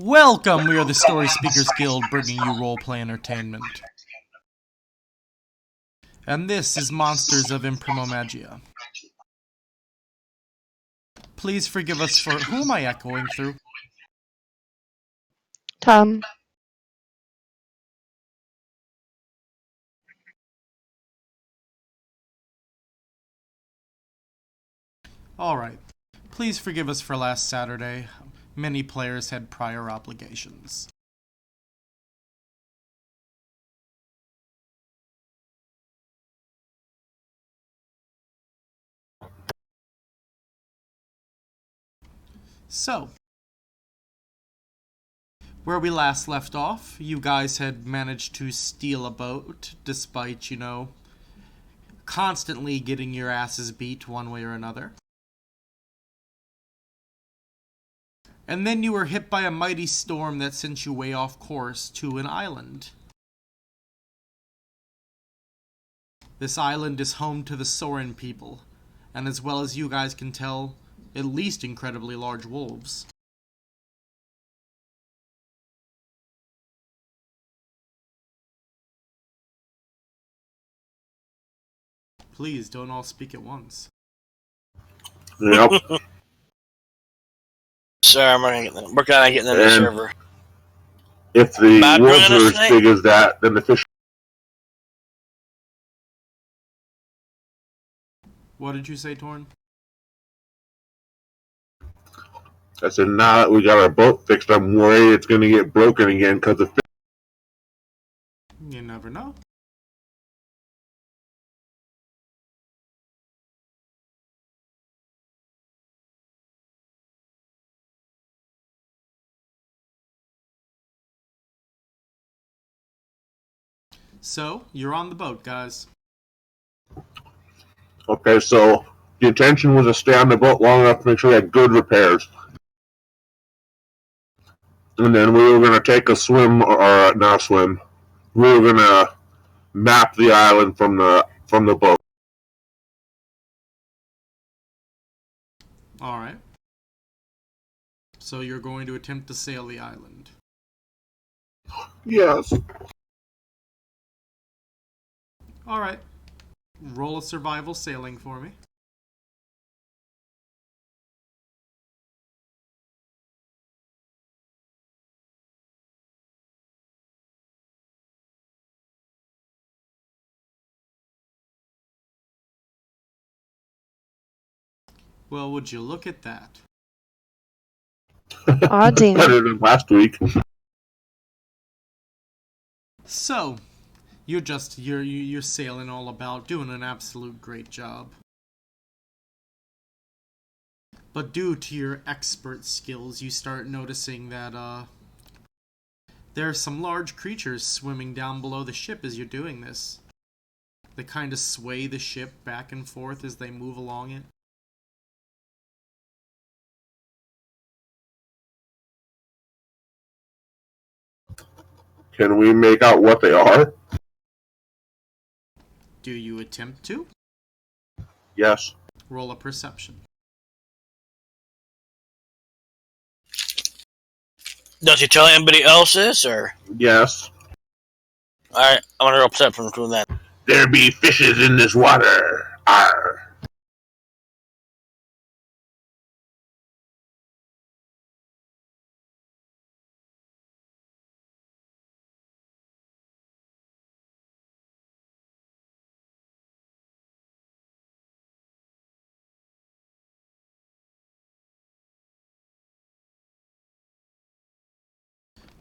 Welcome, we are the Storyspeakers Guild, bringing you roleplay entertainment. And this is Monsters of Magia. Please forgive us for... Who am I echoing through? Tom. Alright. Please forgive us for last Saturday. Many players had prior obligations. So, where we last left off, you guys had managed to steal a boat, despite, constantly getting your asses beat one way or another. And then you were hit by a mighty storm that sent you way off course to an island. This island is home to the Sorin people, and as well as you guys can tell, at least incredibly large wolves. Please, don't all speak at once. Yep. Sorry, I'm working on getting in the server. If the wolves are as big as that, then the fish... What did you say, Torn? I said, now that we got our boat fixed, I'm worried it's going to get broken again because of fish. You never know. So, you're on the boat, guys. Okay, so the intention was to stay on the boat long enough to make sure we had good repairs. And then we were going to take a swim, or not a swim. We were going to map the island from the boat. Alright. So you're going to attempt to sail the island. Yes. Alright. Roll a survival sailing for me. Well, would you look at that? Aw, damn. Better than last week. So, you're sailing all about, doing an absolute great job. But due to your expert skills, you start noticing that, there are some large creatures swimming down below the ship as you're doing this. They kind of sway the ship back and forth as they move along it. Can we make out what they are? Do you attempt to? Yes. Roll a perception. Don't you tell anybody else this, or? Yes. Alright, I'm gonna roll perception from that. There be fishes in this water. Arr.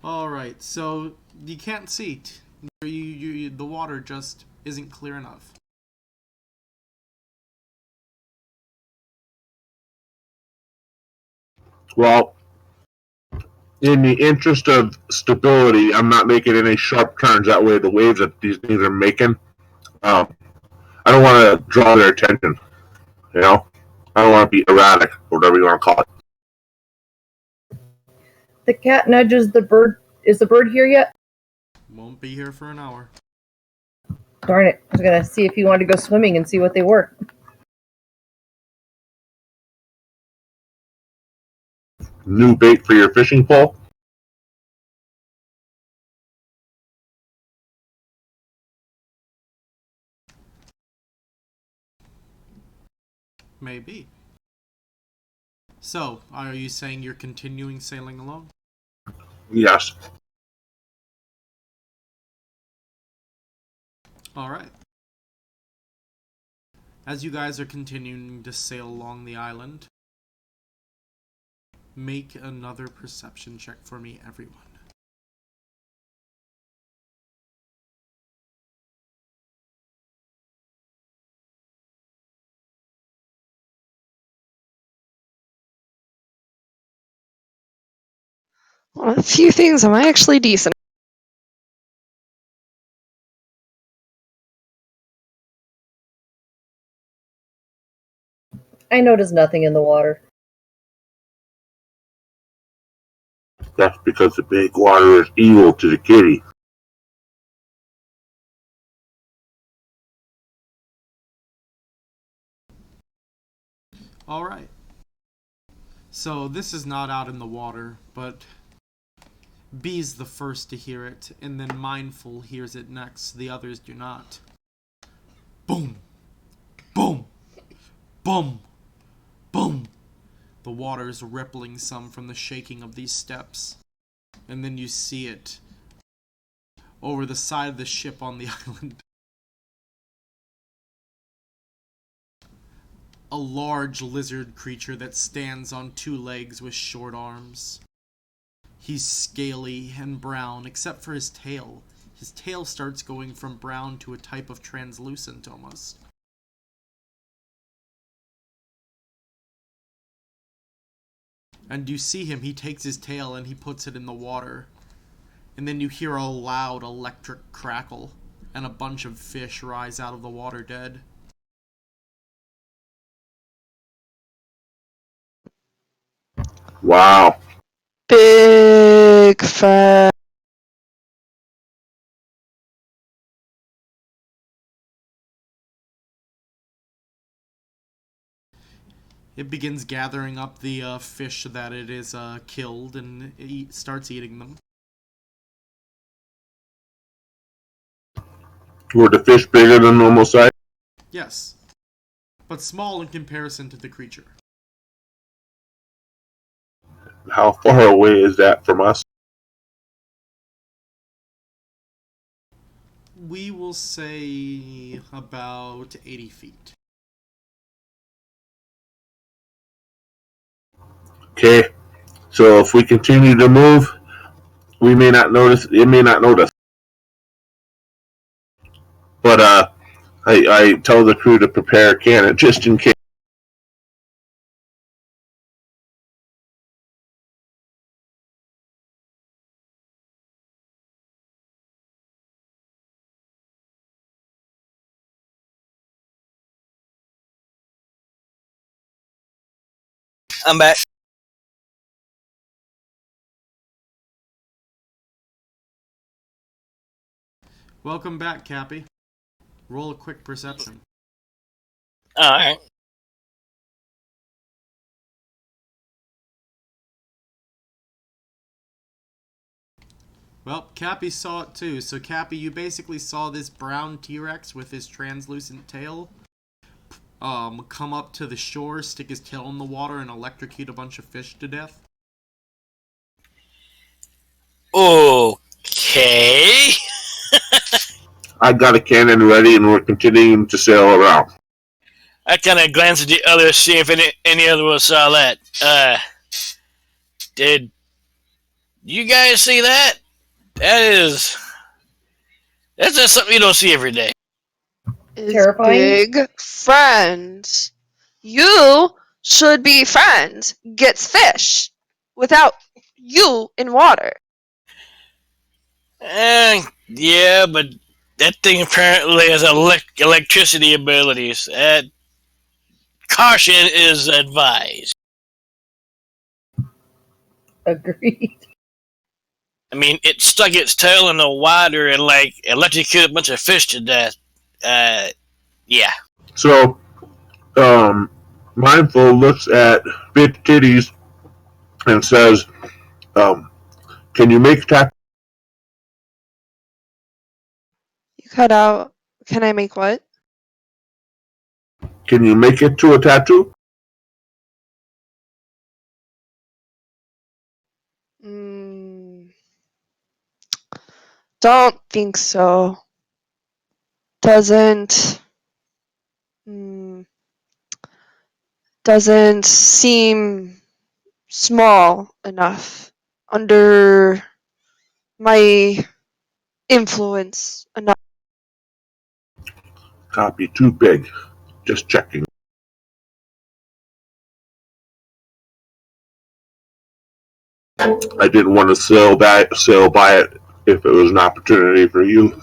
Alright, so you can't see. The water just isn't clear enough. Well, in the interest of stability, I'm not making any sharp turns that way. The waves that these things are making, I don't want to draw their attention. I don't want to be erratic, or whatever you want to call it. The cat nudges the bird. Is the bird here yet? Won't be here for an hour. Darn it. I was going to see if he wanted to go swimming and see what they were. New bait for your fishing pole? Maybe. So, are you saying you're continuing sailing along? Yes. Alright. As you guys are continuing to sail along the island, make another perception check for me, everyone. Well, a few things I'm actually decent. I notice nothing in the water. That's because the big water is evil to the kitty. Alright. So, this is not out in the water, but B's the first to hear it, and then Mindful hears it next. The others do not. Boom! Boom! Boom! Boom! The water is rippling some from the shaking of these steps. And then you see it over the side of the ship on the island. A large lizard creature that stands on two legs with short arms. He's scaly and brown, except for his tail. His tail starts going from brown to a type of translucent almost. And you see him, he takes his tail and he puts it in the water. And then you hear a loud electric crackle, and a bunch of fish rise out of the water dead. Wow. Big fan. It begins gathering up the fish that it is killed and starts eating them. Were the fish bigger than normal size? Yes, but small in comparison to the creature. How far away is that from us? We will say about 80 feet. Okay, so if we continue to move, we may not notice. It may not notice. But I tell the crew to prepare a cannon just in case. I'm back. Welcome back, Cappy. Roll a quick perception. Alright. Well, Cappy saw it too. So, Cappy, you basically saw this brown T-Rex with his translucent tail come up to the shore, stick his tail in the water, and electrocute a bunch of fish to death. Okay. I got a cannon ready, and we're continuing to sail around. I kind of glanced at the others, see if any other one saw that. Did you guys see that? That's just something you don't see every day. Is Terrifying. big friend. You should be friends. Gets fish without you in water. Yeah, but that thing apparently has electricity abilities. Caution is advised. Agreed. I mean, it stuck its tail in the water and electrocuted a bunch of fish to death. Yeah. So, Mindful looks at Big Titties and says, "Can you make tattoo? You cut out. Can I make what? Can you make it to a tattoo?" Don't think so. Doesn't seem small enough under my influence enough. Copy too big. Just checking. I didn't want to sail by it if it was an opportunity for you.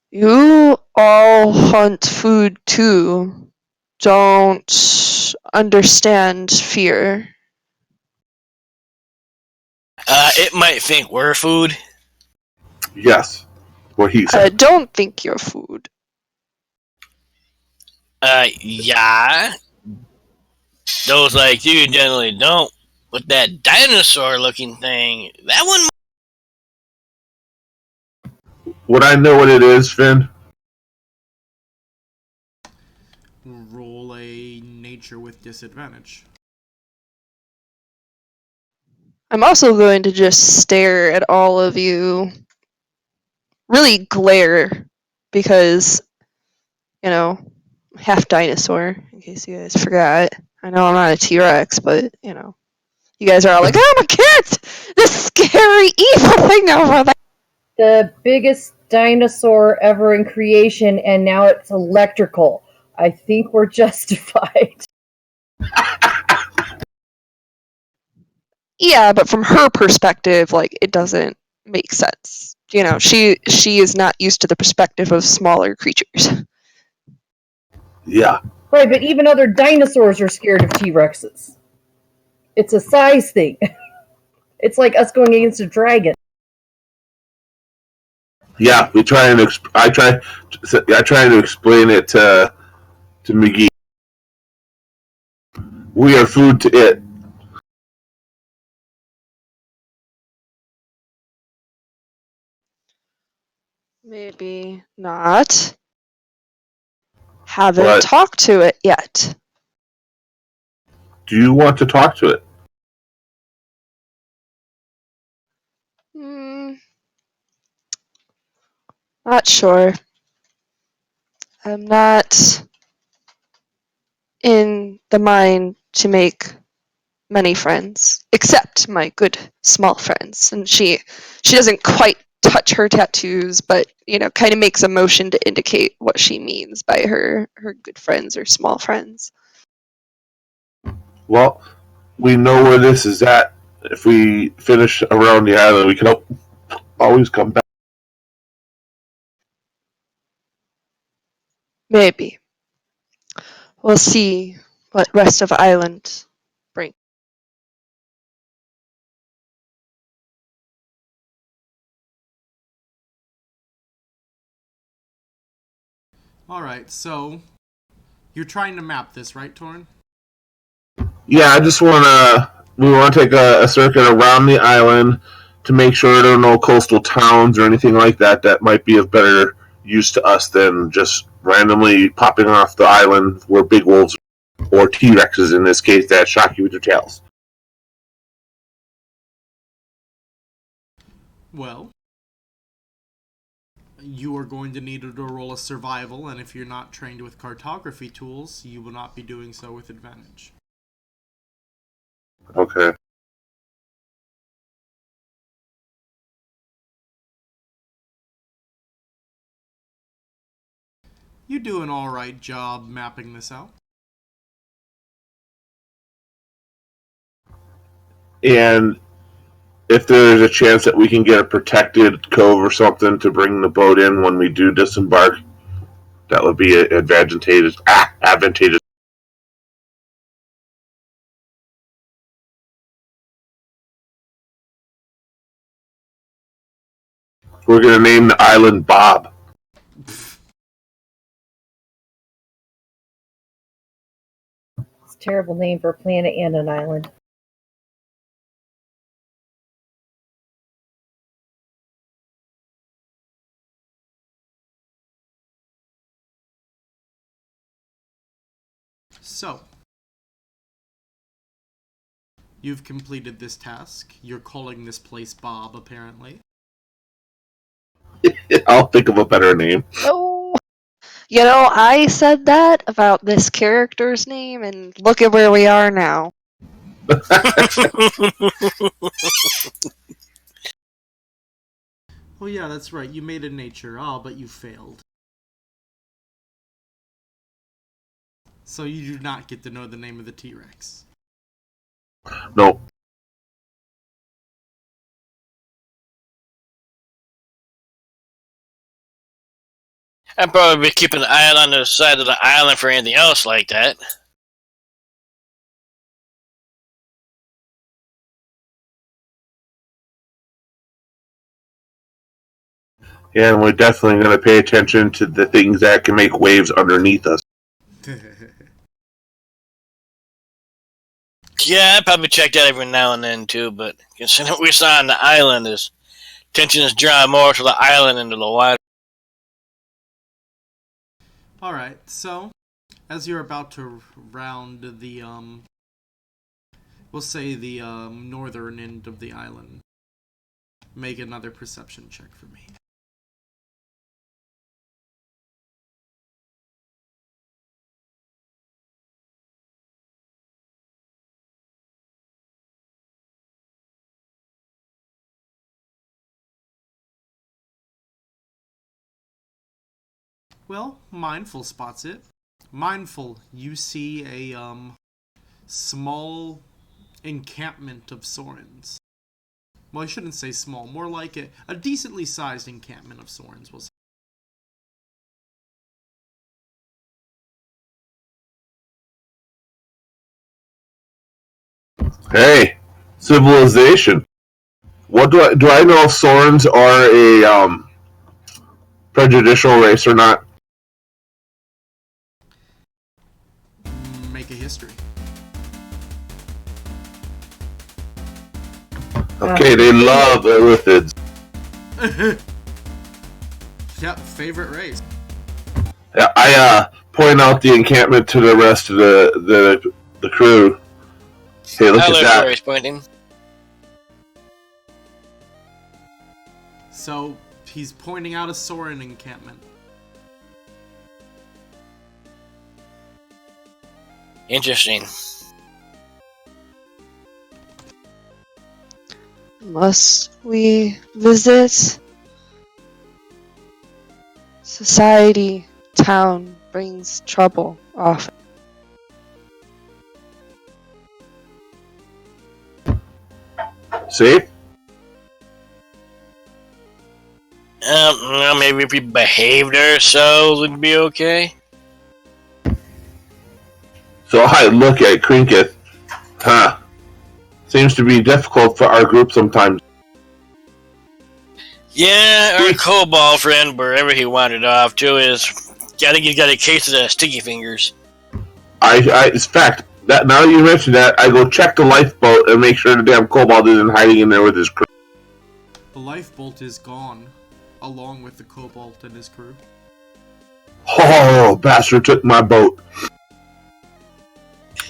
You all hunt food too. Don't understand fear. It might think we're food. Yes, what he I said. don't think you're food. Yeah. Those like you generally don't. But that dinosaur-looking thing, that one. Would I know what it is, Finn? Roll a nature with disadvantage. I'm also going to just stare at all of you. Really glare. Because, half dinosaur, in case you guys forgot. I know I'm not a T-Rex, but, you guys are all like, oh my god! This scary evil thing over there! The biggest dinosaur ever in creation, and now it's electrical. I think we're justified. Yeah, but from her perspective, it doesn't make sense. She is not used to the perspective of smaller creatures. Yeah. Right, but even other dinosaurs are scared of T-Rexes. It's a size thing. It's like us going against a dragon. Yeah, I try to explain it to McGee. We are food to it. Maybe not. Haven't But talked to it yet. do you want to talk to it? Not sure. I'm not in the mind to make many friends, except my good small friends. And she doesn't quite touch her tattoos, but kind of makes a motion to indicate what she means by her good friends or small friends. Well, we know where this is at. If we finish around the island, we can always come back. Maybe. We'll see what rest of island brings. Alright, so you're trying to map this, right, Torn? Yeah, we want to take a circuit around the island to make sure there are no coastal towns or anything like that that might be of better use to us than just randomly popping off the island where big wolves or T-Rexes in this case that shock you with their tails. Well, you are going to need to roll a survival, and if you're not trained with cartography tools, you will not be doing so with advantage. Okay. You do an alright job mapping this out. And if there's a chance that we can get a protected cove or something to bring the boat in when we do disembark, that would be advantageous. Advantageous. We're going to name the island Bob. It's a terrible name for a planet and an island. So, you've completed this task. You're calling this place Bob, apparently. I'll think of a better name. Oh, you know, I said that about this character's name, and look at where we are now. Oh yeah, that's right. You made a nature. Oh, but you failed. So you do not get to know the name of the T-Rex. Nope. I'd probably be keeping an eye on the side of the island for anything else like that. Yeah, and we're definitely going to pay attention to the things that can make waves underneath us. Yeah, I'd probably check that every now and then too, but considering what we saw on the island, is attention is drawn more to the island and to the water. Alright, so, as you're about to round the, we'll say the, northern end of the island, make another perception check for me. Well, Mindful spots it. Mindful, you see a, small encampment of Sorens. Well, I shouldn't say small, more like a decently sized encampment of Sorens, we'll say. Hey, civilization. What do I know if Sorens are a prejudicial race or not? Make a history. Okay, they love illithids. Yep, favorite race. Yeah, I point out the encampment to the rest of the crew. Hey, look I at look that. where he's pointing. So, he's pointing out a Soren encampment. Interesting. Must we visit? Society, town brings trouble often. See? Maybe if we behaved ourselves, it'd be okay. So I look at Krinketh. Huh. Seems to be difficult for our group sometimes. Yeah, our kobold friend, wherever he wandered off to, I think he's got a case of the sticky fingers. In fact, that now that you mention that, I go check the lifeboat and make sure the damn kobold isn't hiding in there with his crew. The lifeboat is gone, along with the kobold and his crew. Oh, bastard took my boat.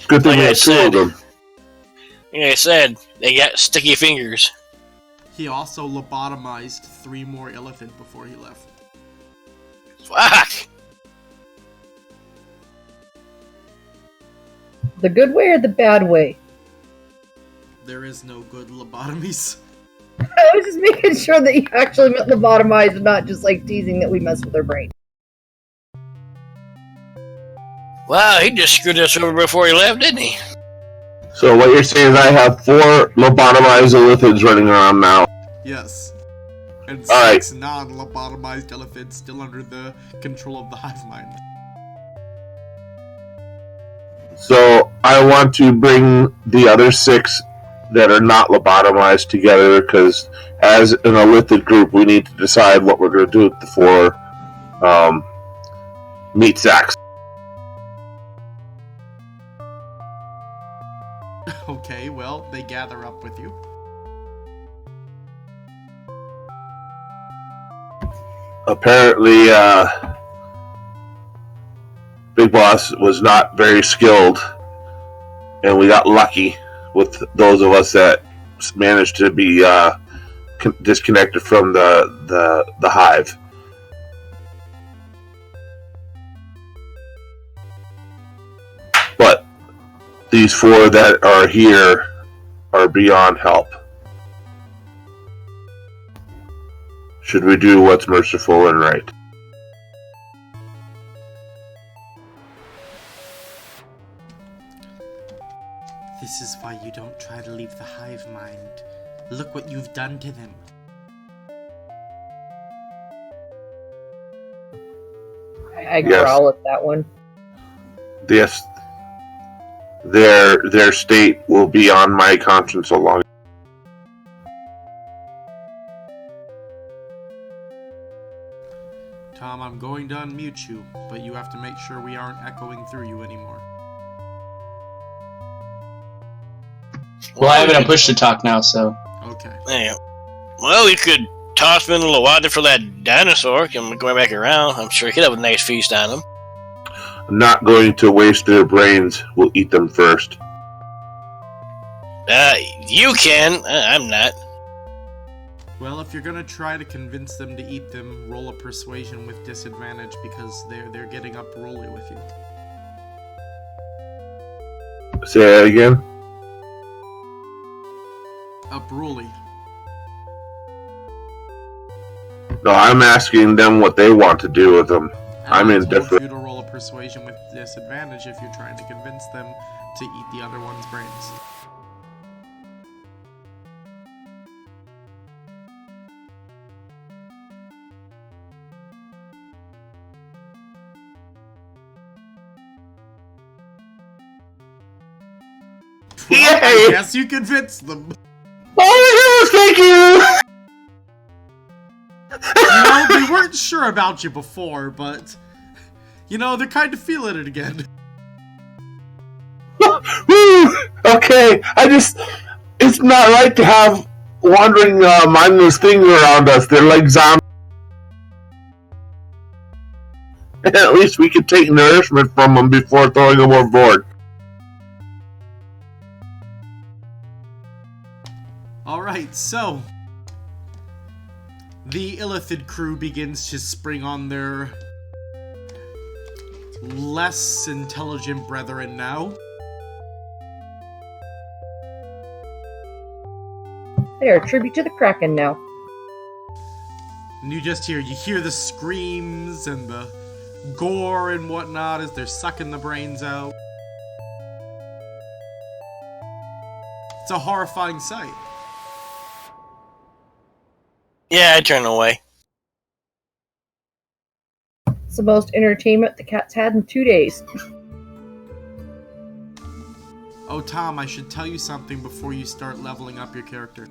Good thing Like we I had two of them. Like I said, they got sticky fingers. He also lobotomized 3 more elephant before he left. Fuck! The good way or the bad way? There is no good lobotomies. I was just making sure that you actually meant lobotomized and not just like teasing that we mess with their brain. Wow, he just screwed us over before he left, didn't he? So what you're saying is I have 4 lobotomized illithids running around now. Yes. And All 6 non-lobotomized elephants still under the control of the hive mind. So I want to bring the other 6 that are not lobotomized together, because as an illithid group, we need to decide what we're going to do with the 4 meat sacks. Okay, well, they gather up with you. Apparently, Big Boss was not very skilled, and we got lucky with those of us that managed to be disconnected from the hive. But these 4 that are here are beyond help. Should we do what's merciful and right? This is why you don't try to leave the hive mind. Look what you've done to them. I growl at that one. Yes. Their state will be on my conscience so long. Tom, I'm going to unmute you, but you have to make sure we aren't echoing through you anymore. Well, I haven't pushed to talk now, so. Okay. Yeah. Well, we could toss him in the water for that dinosaur. Come going back around. I'm sure he'd have a nice feast on him. I'm not going to waste their brains. We'll eat them first. You can. I'm not. Well, if you're gonna try to convince them to eat them, roll a persuasion with disadvantage because they're getting up rolly with you. Say that again? Up rolly. No, I'm asking them what they want to do with them. And I'm I told indifferent. you to roll a persuasion with disadvantage if you're trying to convince them to eat the other one's brains. Well, I guess you convinced them. Oh, thank you! You know, they weren't sure about you before, but, you know, they're kind of feeling it again. Woo! Okay, it's not right to have wandering, mindless things around us. They're like zombies. At least we could take nourishment from them before throwing them overboard. Alright, so the Illithid crew begins to spring on their less intelligent brethren now. They are a tribute to the Kraken now. And you hear the screams and the gore and whatnot as they're sucking the brains out. It's a horrifying sight. Yeah, I turn away. It's the most entertainment the cat's had in 2 days. Oh, Tom, I should tell you something before you start leveling up your character.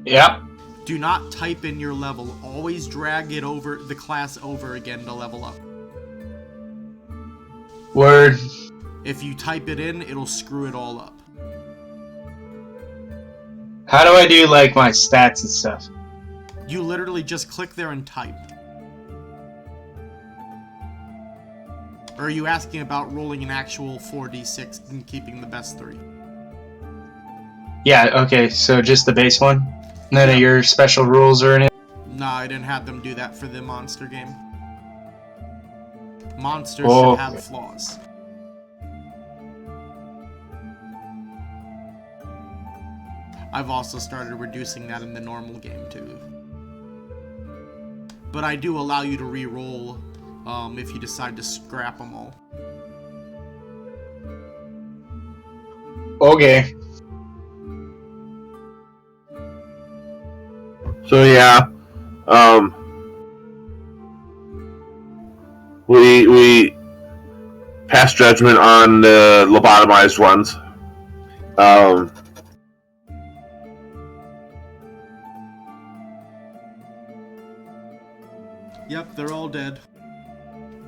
Yep. Do not type in your level. Always drag the class over again to level up. Word. If you type it in, it'll screw it all up. How do I do, like, my stats and stuff? You literally just click there and type. Or are you asking about rolling an actual 4d6 and keeping the best 3? Yeah, okay, so just the base one? None of your special rules or anything? Nah, I didn't have them do that for the monster game. Monsters Oh. should have flaws. I've also started reducing that in the normal game too. But I do allow you to re-roll if you decide to scrap them all. Okay. So yeah, we pass judgment on the lobotomized ones. Yep, they're all dead.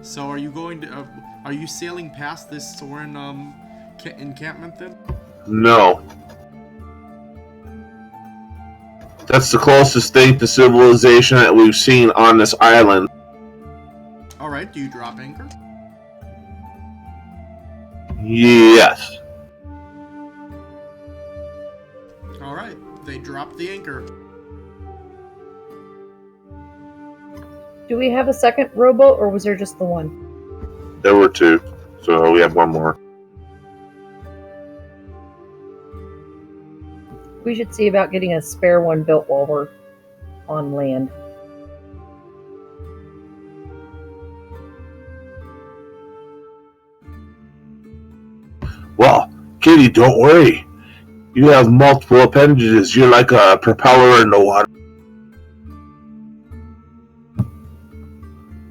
So are you going to? Are you sailing past this Soren encampment then? No. That's the closest thing to civilization that we've seen on this island. Alright, do you drop anchor? Yes. Alright, they dropped the anchor. Do we have a second rowboat, or was there just the one? There were 2, so we have one more. We should see about getting a spare one built while we're on land. Well, Kitty, don't worry. You have multiple appendages. You're like a propeller in the water.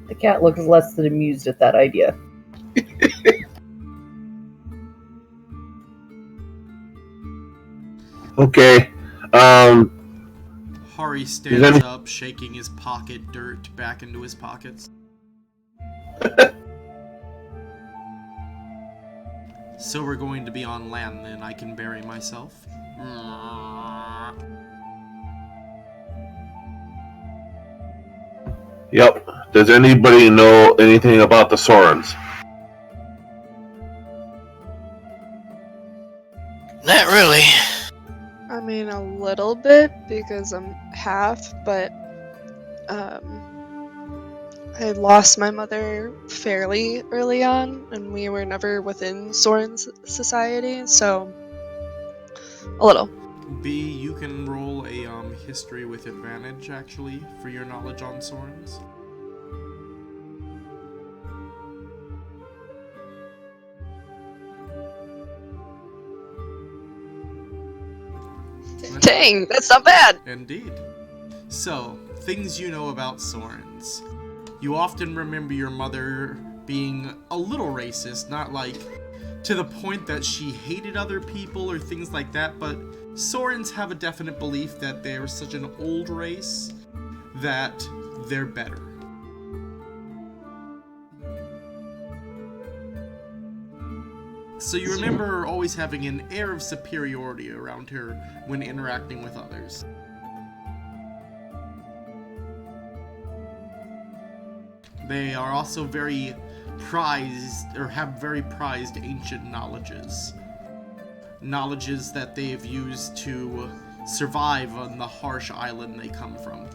The cat looks less than amused at that idea. Okay. Hari stands up, shaking his pocket dirt back into his pockets. So we're going to be on land then. I can bury myself. Yep. Does anybody know anything about the Sorens? Not really. I mean, a little bit, because I'm half, but I lost my mother fairly early on, and we were never within Soren's society, so a little. B, you can roll a history with advantage, actually, for your knowledge on Sorens. Dang, that's not bad! Indeed. So, things you know about Sorens. You often remember your mother being a little racist, not like to the point that she hated other people or things like that, but Sorens have a definite belief that they're such an old race that they're better. So you remember her always having an air of superiority around her when interacting with others. They are also very prized, or have very prized ancient knowledges. Knowledges that they've used to survive on the harsh island they come from.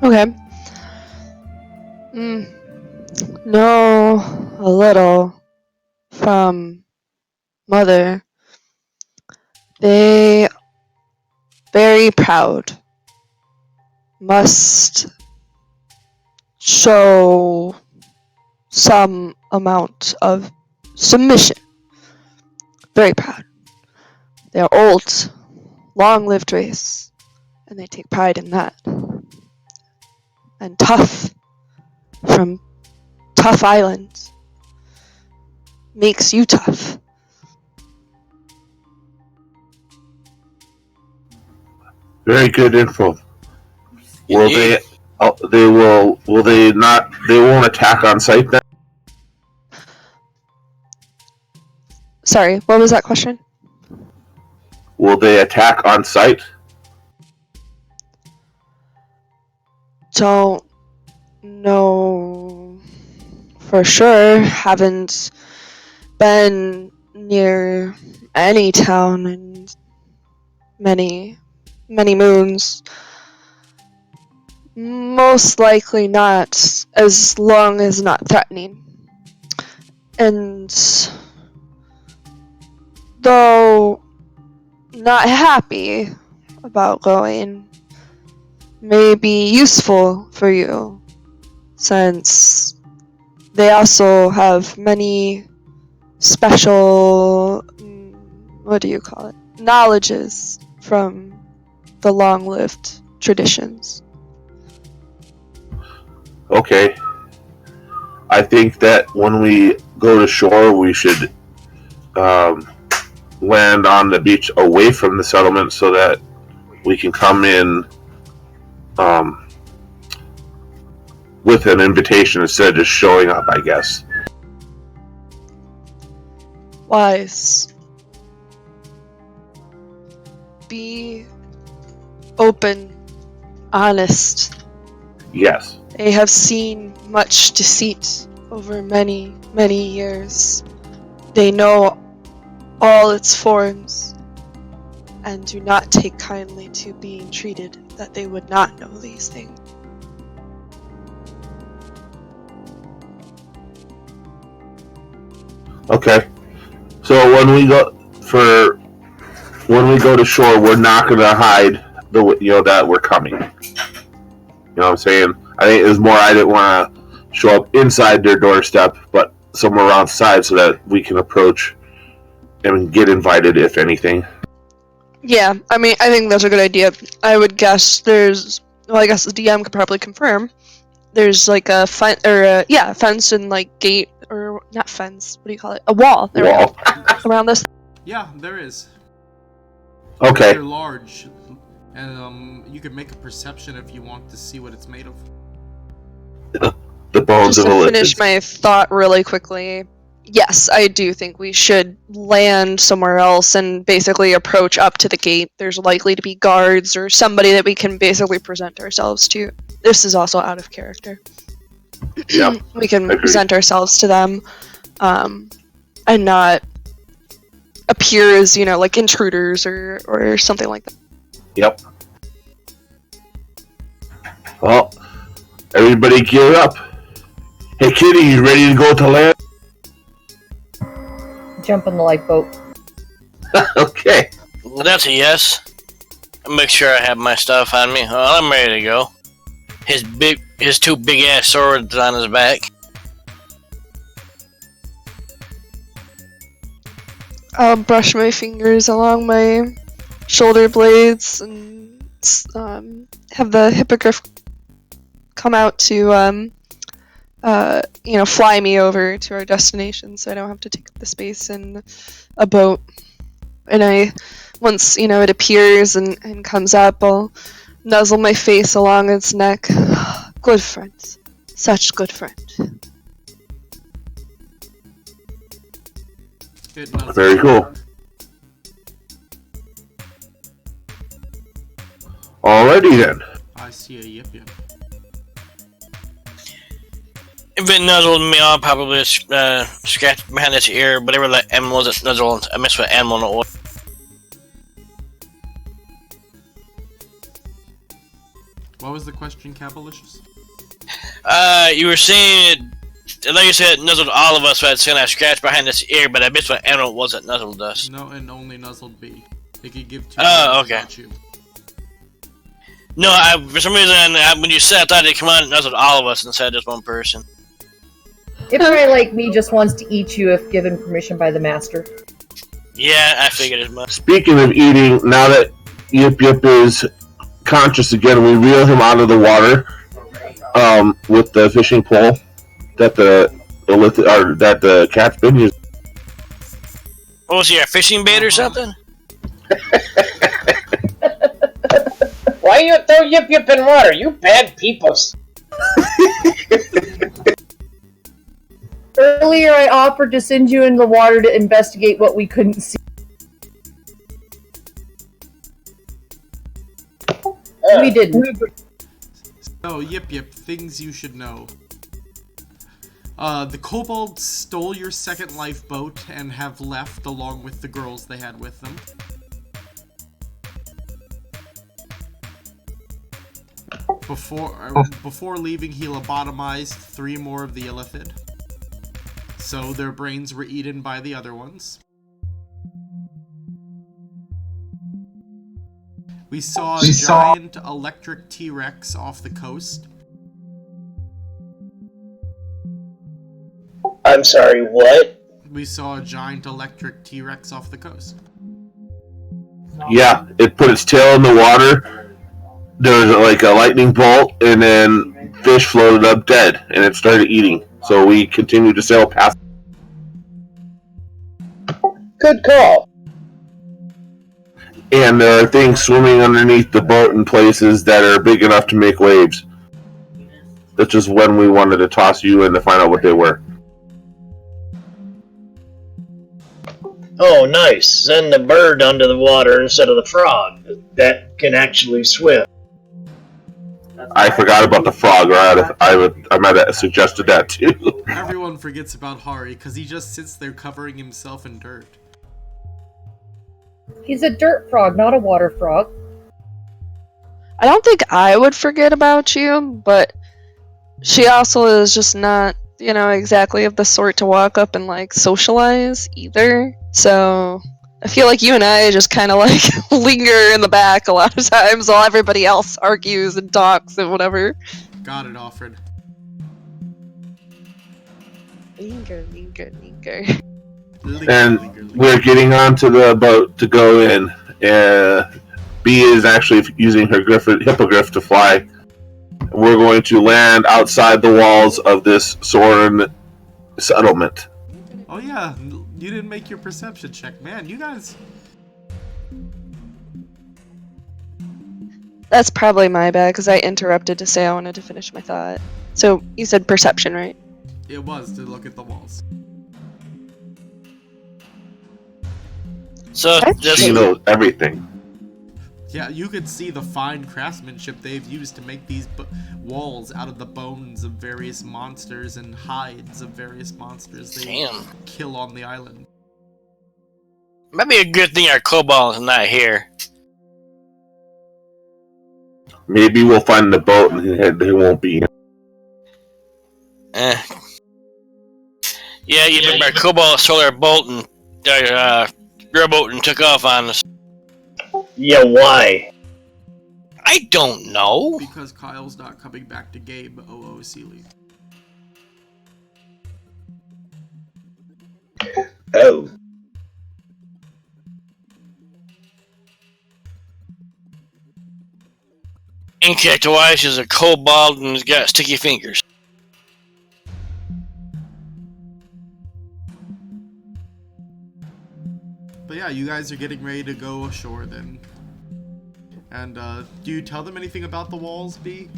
Okay. Know a little from mother. They very proud. Must show some amount of submission. Very proud. They are old, long-lived race, and they take pride in that. And tough, from tough islands, makes you tough. Very good info. Will they? Will they not? They won't attack on sight then. Sorry, what was that question? Will they attack on sight? Don't know for sure. Haven't been near any town in many moons. Most likely not, as long as not threatening. And though not happy about going, may be useful for you, since they also have many special, knowledges from the long-lived traditions. Okay. I think that when we go to shore, we should land on the beach away from the settlement so that we can come in with an invitation instead of just showing up, I guess. Wise. Be open, honest. Yes. They have seen much deceit over many years. They know all its forms and do not take kindly to being treated that they would not know these things. Okay. So when we go to shore, we're not going to hide that we're coming. You know what I'm saying? I think it was more I didn't want to show up inside their doorstep, but somewhere outside so that we can approach and get invited, if anything. Yeah, I mean, I think that's a good idea. I would guess I guess the DM could probably confirm. There's like a fence and like gate, or not fence, what do you call it? A wall. There we go. Around this. Yeah, there is. Okay. They're large, and you could make a perception if you want to see what it's made of. The bones Just of to a finish my thought really quickly, yes, I do think we should land somewhere else and basically approach up to the gate. There's likely to be guards or somebody that we can basically present ourselves to. This is also out of character. Yeah, we can present ourselves to them, and not appear as, like intruders or something like that. Yep. Well, everybody gear up. Hey, Kitty, you ready to go to land? Jump in the lifeboat. Okay. Well, that's a yes. I'll make sure I have my stuff on me. Well, I'm ready to go. His two big ass swords on his back. I'll brush my fingers along my shoulder blades and have the hippogriff come out to fly me over to our destination, so I don't have to take up the space in a boat. And once it appears and comes up, I'll nuzzle my face along its neck. Good friends, such good friends. Very cool. Alrighty then. I see a yip. If it nuzzled me, I'll probably scratch behind its ear, whatever that animal that nuzzled. I mess with animal in the oil. What was the question, Cabalicious? You were saying, like you said, it nuzzled all of us, so I'd say I scratched behind its ear, but I missed what animal it was that nuzzled us. No, and only nuzzled B. It could give two. Oh, okay. About you. No, for some reason, when you said, I thought it came on and nuzzled all of us instead of just one person. It probably, like me, just wants to eat you if given permission by the master. Yeah, I figured as much. Speaking of eating, now that Yip Yip is conscious again, we reel him out of the water with the fishing pole that the cat's been using. What was he, a fishing bait or something? Why you throw Yip Yip in water? You bad peoples. Earlier, I offered to send you in the water to investigate what we couldn't see. We didn't. So, Yip, things you should know. The kobolds stole your second lifeboat and have left along with the girls they had with them. Before leaving, he lobotomized 3 more of the illithid. So their brains were eaten by the other ones. We saw a giant electric T-Rex off the coast. I'm sorry, what? We saw a giant electric T-Rex off the coast. Yeah, it put its tail in the water. There was like a lightning bolt, and then fish floated up dead, and it started eating. So we continued to sail past. Good call. And there are things swimming underneath the boat in places that are big enough to make waves. That's just when we wanted to toss you in to find out what they were. Oh, nice. Send the bird under the water instead of the frog. That can actually swim. I forgot about the frog, or I might have suggested that too. Everyone forgets about Hari because he just sits there covering himself in dirt. He's a dirt frog, not a water frog. I don't think I would forget about you, but she also is just not, exactly of the sort to walk up and like socialize either. So I feel like you and I just kind of like linger in the back a lot of times while everybody else argues and talks and whatever. Got it, Alfred. Linger. And we're getting onto the boat to go in. B is actually using her hippogriff to fly. We're going to land outside the walls of this Soren settlement. Oh yeah, you didn't make your perception check. Man, you guys... That's probably my bad, because I interrupted to say I wanted to finish my thought. So, you said perception, right? It was to look at the walls. So just She knows everything. Yeah, you could see the fine craftsmanship they've used to make these walls out of the bones of various monsters and hides of various monsters they damn. kill on the island. Might be a good thing our kobold is not here. Maybe we'll find the boat and they won't be. Yeah, you remember our kobold stole our boat and rowboat and took off on us. Yeah, why? I don't know. Because Kyle's not coming back to Gabe Sealy. Oh. Incorrect-wise, is a kobold and he's got sticky fingers. But yeah, you guys are getting ready to go ashore then. And do you tell them anything about the walls, B?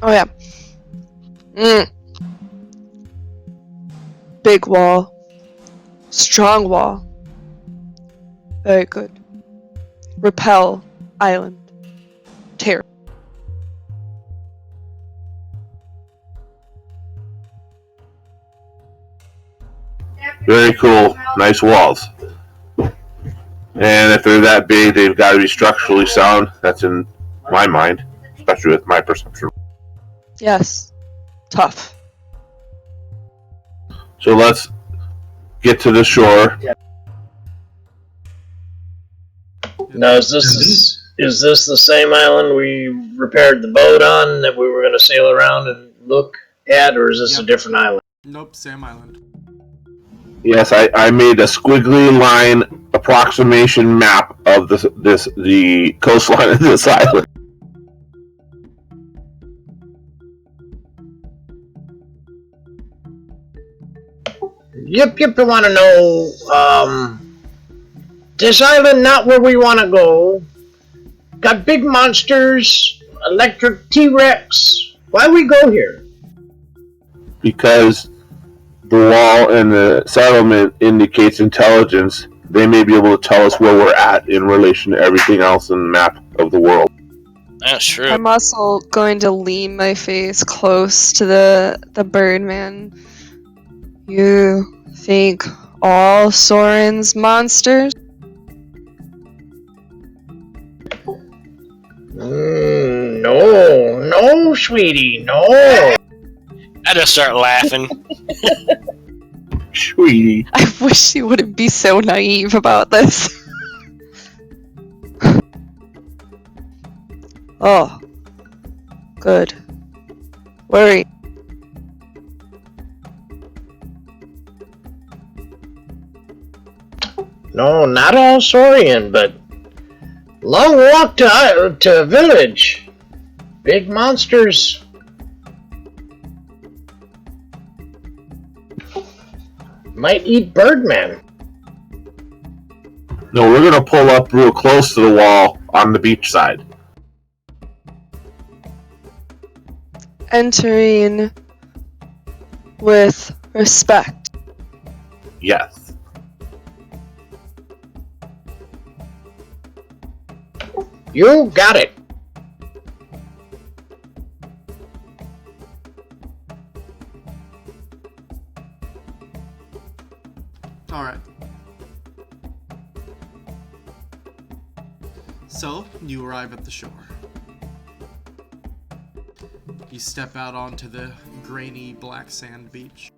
Oh yeah. Big wall. Strong wall. Very good. Repel island. Terror. Very cool. Nice walls. And if they're that big, they've got to be structurally sound. That's in my mind, especially with my perception. Yes. Tough. So let's get to the shore. Now, is this the same island we repaired the boat on that we were going to sail around and look at, or is this a different island? Nope, Sam Island. Yes, I made a squiggly line approximation map of the coastline of this island. Yep, I want to know, this island not where we want to go. Got big monsters, electric T-Rex. Why we go here? Because the wall and the settlement indicates intelligence, they may be able to tell us where we're at in relation to everything else in the map of the world. That's true. I'm also going to lean my face close to the Birdman. You think all Soren's monsters? No, sweetie, no. I just start laughing. Sweetie. I wish you wouldn't be so naive about this. Oh. Good. Worry. No, not all Saurian, but long walk to village. Big monsters. Might eat Birdman. No, we're gonna pull up real close to the wall on the beach side. Entering with respect. Yes. You got it. arrive at the shore. You step out onto the grainy black sand beach.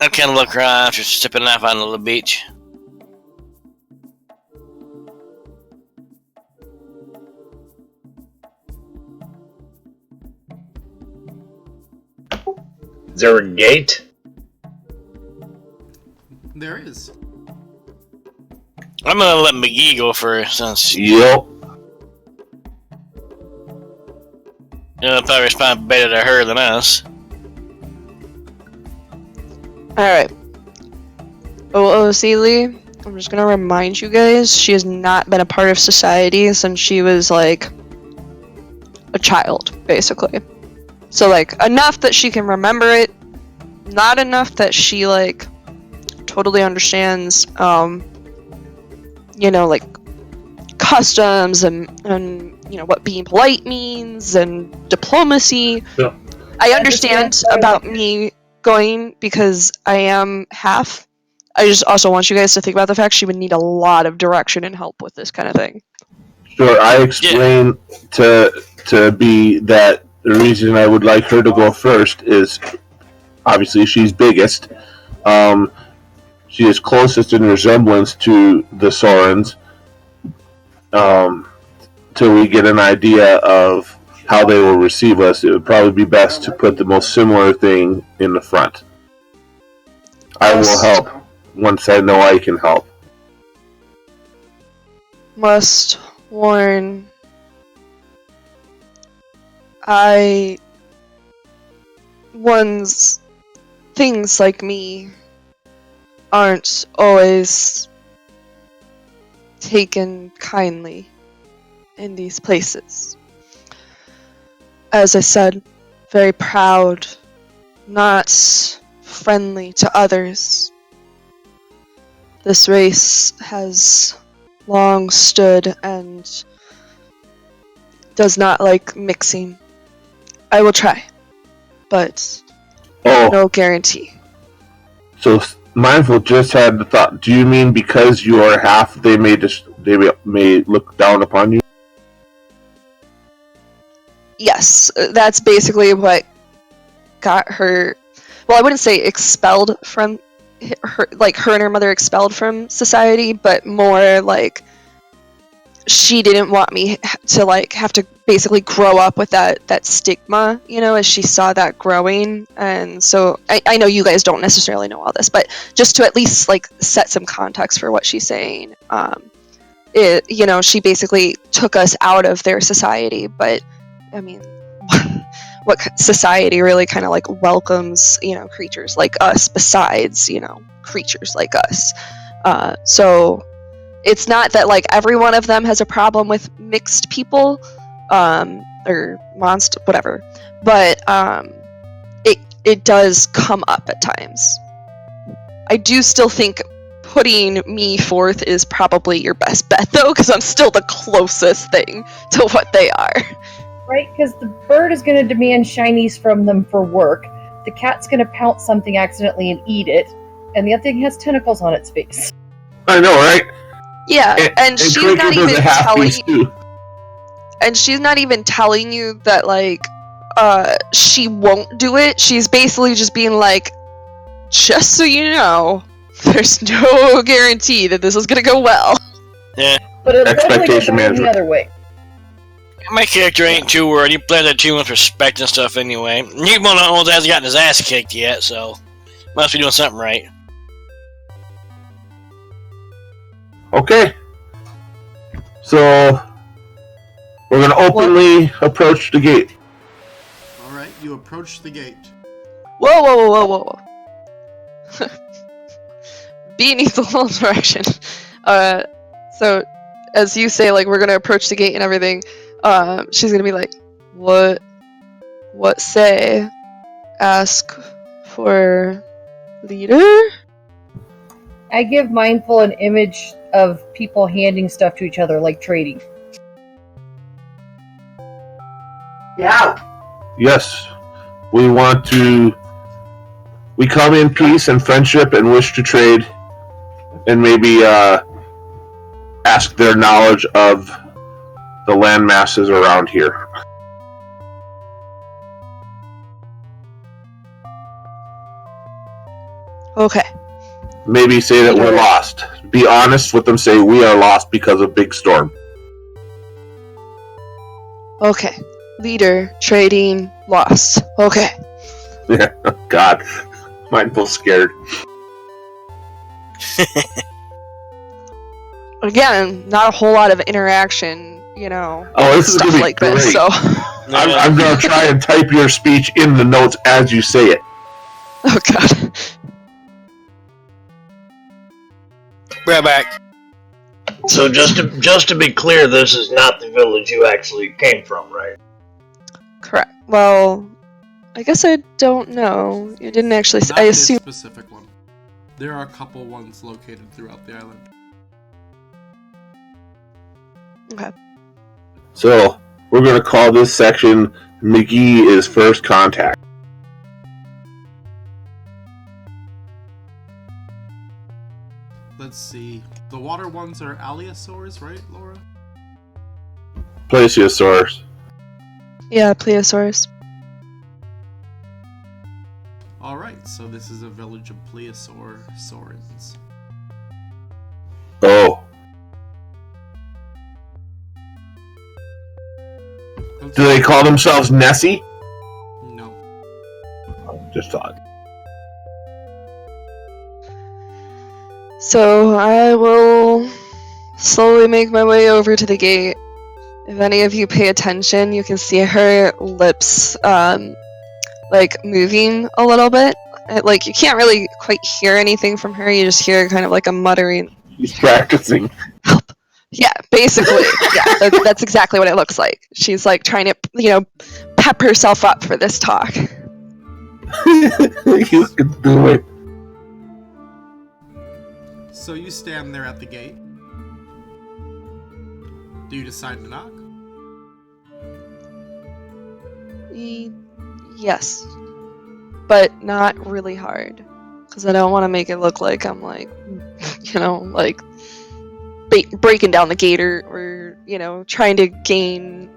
I kind of look around after stepping off onto the beach. Is there a gate? There is. I'm gonna let Magia go first, since Yep. you'll probably respond better to her than us. Alright. OOC I'm just gonna remind you guys, she has not been a part of society since she was, like, a child, basically. So, like, enough that she can remember it, not enough that she, like, totally understands, you know, like, customs and you know, what being polite means and diplomacy. Yeah. I understand about me going because I am half. I just also want you guys to think about the fact she would need a lot of direction and help with this kind of thing. Sure, I explain to be that the reason I would like her to go first is obviously she's biggest. She is closest in resemblance to the Sorens. Till we get an idea of how they will receive us, it would probably be best to put the most similar thing in the front. I will help once I know I can help. Must warn, things like me aren't always taken kindly in these places. As I said, very proud, not friendly to others. This race has long stood and does not like mixing. I will try, but no guarantee. So Mindful just had the thought. Do you mean because you are half, they may look down upon you? Yes, that's basically what got her. Well, I wouldn't say expelled from her, like her and her mother expelled from society, but more like she didn't want me to like have to basically grow up with that stigma, you know, as she saw that growing. And so I know you guys don't necessarily know all this, but just to at least like set some context for what she's saying, you know, she basically took us out of their society, but I mean, what society really kind of like welcomes, you know, creatures like us besides, you know, creatures like us. So it's not that like every one of them has a problem with mixed people, or monster, whatever, but it does come up at times. I do still think putting me forth is probably your best bet though, because I'm still the closest thing to what they are. Right, because the bird is going to demand shinies from them for work. The cat's going to pounce something accidentally and eat it, and the other thing has tentacles on its face. I know, right? Yeah, and she's Cricket not does even a half telling piece you. too. And she's not even telling you that like she won't do it. She's basically just being like, just so you know, there's no guarantee that this is going to go well. Yeah. But it'll definitely go Expectation down the management. other way. My character ain't too worried. He plays that too with respect and stuff anyway. He one of the ones hasn't gotten his ass kicked yet, so must be doing something right. Okay. So we're gonna openly approach the gate. Alright, you approach the gate. Whoa, whoa, whoa, whoa, whoa. B needs a little direction. So, as you say, like, we're gonna approach the gate and everything, she's gonna be like, what say? Ask for leader? I give Mindful an image of people handing stuff to each other, like trading. Yeah. Yes, we come in peace and friendship and wish to trade and maybe ask their knowledge of the land masses around here. Okay. Maybe say that we're lost. Be honest with them, say we are lost because of Big Storm. Okay. Leader, trading, lost. Okay. Yeah, God. Mine feels scared. Again, not a whole lot of interaction, you know. Oh, this is stuff gonna be like great. this, so. I'm going to try and type your speech in the notes as you say it. Oh, God. Right back. So just to be clear, this is not the village you actually came from, right? Correct. Well, I guess I don't know. You didn't actually. Not I this assume. specific one. There are a couple ones located throughout the island. Okay. So, we're going to call this section McGee is First Contact. Let's see. The water ones are allosaurs, right, Laura? Plesiosaurus. Yeah, Plesiosaurus. Alright, so this is a village of plesiosaurans. Oh. Do they call themselves Nessie? No. Just thought. So I will slowly make my way over to the gate. If any of you pay attention, you can see her lips, like moving a little bit. Like you can't really quite hear anything from her. You just hear kind of like a muttering. He's practicing. Help. Yeah, basically. Yeah, that's exactly what it looks like. She's like trying to, pep herself up for this talk. You can do it. So you stand there at the gate. Do you decide to knock? Yes. But not really hard. Because I don't want to make it look like I'm like, breaking down the gate or trying to gain,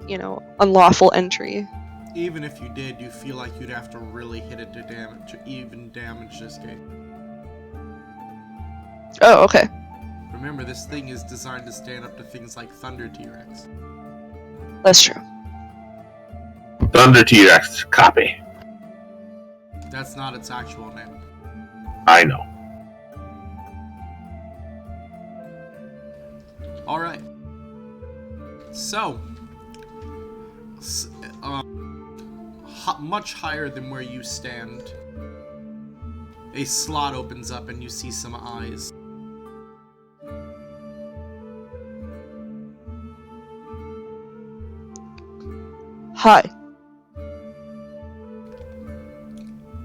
unlawful entry. Even if you did, you feel like you'd have to really hit it to damage this gate. Oh, okay. Remember, this thing is designed to stand up to things like Thunder T-Rex. That's true. Thunder T-Rex. Copy. That's not its actual name. I know. Alright. So, much higher than where you stand, a slot opens up and you see some eyes. Hi.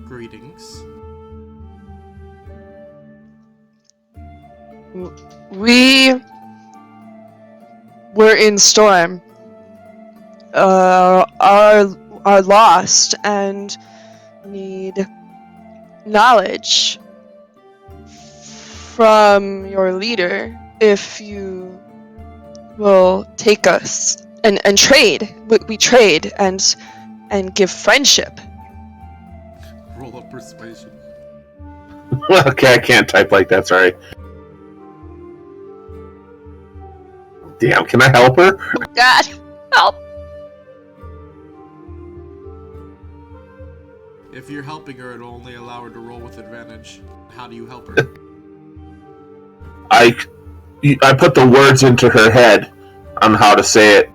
Greetings. We were in Storm. Are lost and need knowledge from your leader if you will take us and trade. We trade and give friendship. Roll up persuasion. Okay, I can't type like that, sorry. Damn, can I help her? Oh God, help! If you're helping her, it'll only allow her to roll with advantage. How do you help her? I put the words into her head on how to say it.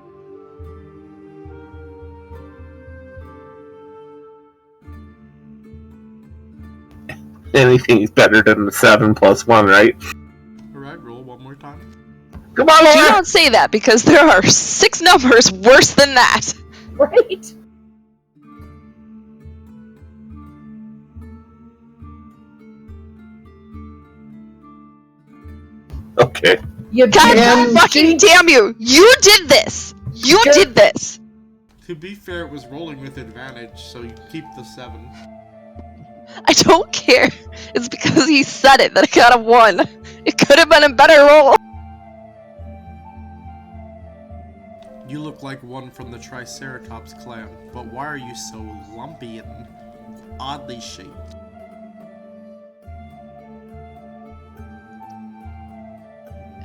Anything's better than the 7 + 1, right? Alright, roll one more time. Come on, Do Laura! not say that because there are 6 numbers worse than that. Right? Okay. You God damn fucking damn you! You did this! You Sure. did this! To be fair, it was rolling with advantage, so you keep the 7. I don't care. It's because he said it that I got a 1. It could have been a better roll. You look like one from the Triceratops clan, but why are you so lumpy and oddly shaped?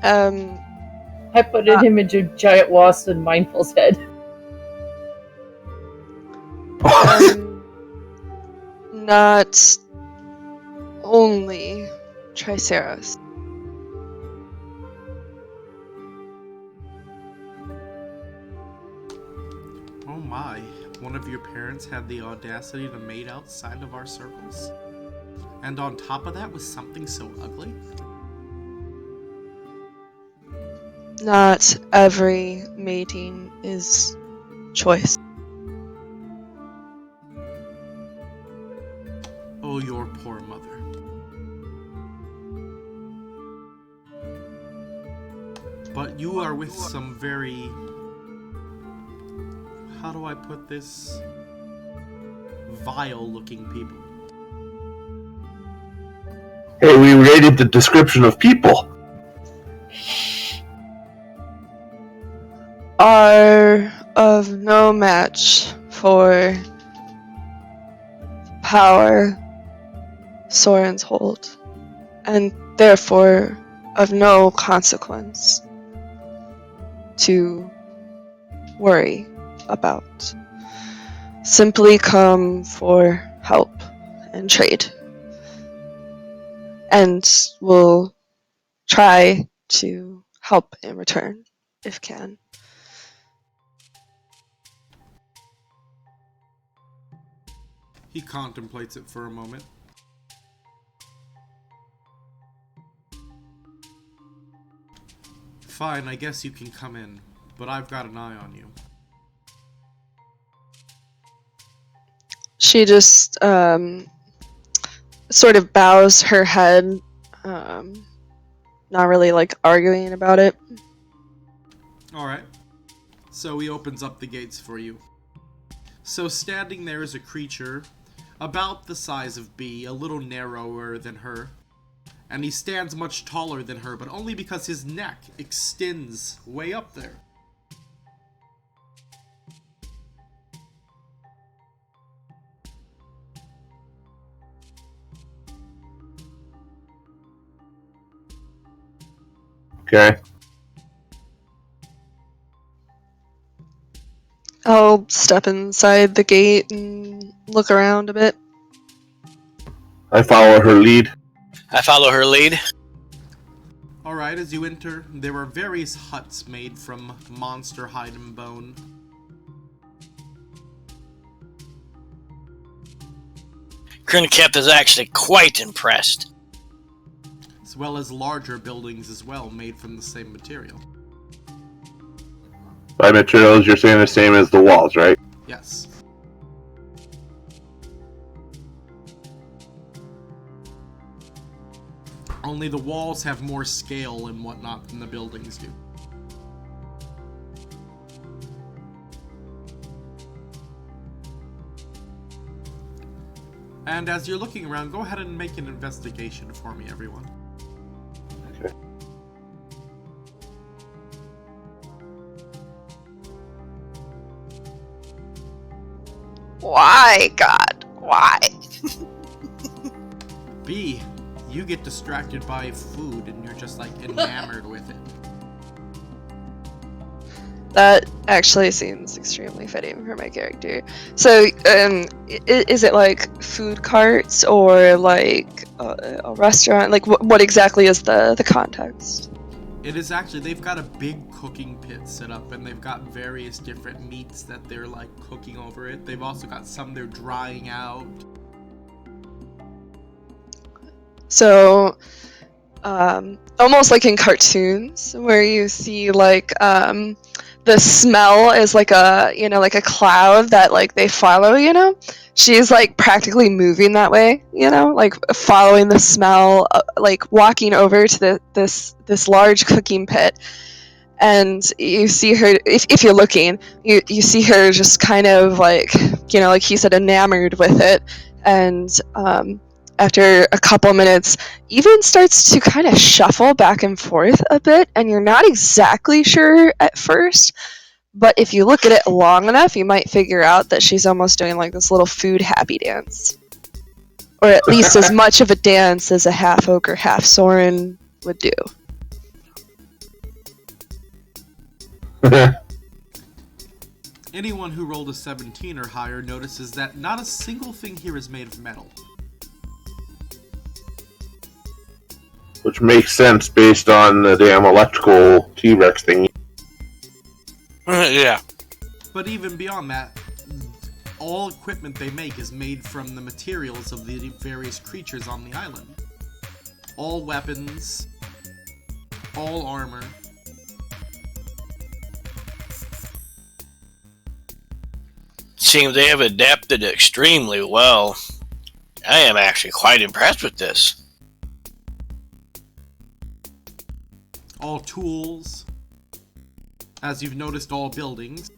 I put an image of giant wasp in Mindful's head. Not only Triceros. Oh my, one of your parents had the audacity to mate outside of our circles? And on top of that was something so ugly? Not every mating is choice. Oh, your poor mother. But you are with some very... how do I put this? Vile-looking people. Hey, we rated the description of people. Are of no match for power Soren's hold, and therefore of no consequence to worry about. Simply come for help and trade, and will try to help in return if can. He contemplates it for a moment. Fine, I guess you can come in, but I've got an eye on you. She just sort of bows her head, not really like arguing about it. Alright. So he opens up the gates for you. So standing there is a creature about the size of B, a little narrower than her. And he stands much taller than her, but only because his neck extends way up there. Okay. I'll step inside the gate and look around a bit. I follow her lead. I follow her lead. Alright, as you enter, there are various huts made from monster hide and bone. Kernkept is actually quite impressed. As well as larger buildings as well, made from the same material. By materials, you're saying the same as the walls, right? Yes. Only the walls have more scale and whatnot than the buildings do. And as you're looking around, go ahead and make an investigation for me, everyone. Okay. Why, God? Why? B, you get distracted by food and you're just like enamored with it. That actually seems extremely fitting for my character. So, is it like food carts or like a restaurant? Like, what exactly is the context? It is actually, they've got a big cooking pit set up and they've got various different meats that they're like cooking over it. They've also got some they're drying out. So, almost like in cartoons where you see like the smell is like a, you know, like a cloud that like they follow, you know? She's like practically moving that way, you know, like following the smell, like walking over to this large cooking pit, and you see her. If you're looking, you see her just kind of like, you know, like he said, enamored with it, and after a couple minutes, even starts to kind of shuffle back and forth a bit, and you're not exactly sure at first, but if you look at it long enough, you might figure out that she's almost doing like this little food happy dance. Or at least as much of a dance as a half ogre, half Soren would do. Anyone who rolled a 17 or higher notices that not a single thing here is made of metal. Which makes sense based on the damn electrical T-Rex thing. Yeah. But even beyond that, all equipment they make is made from the materials of the various creatures on the island. All weapons, all armor. Seems they have adapted extremely well. I am actually quite impressed with this. All tools. As you've noticed, all buildings.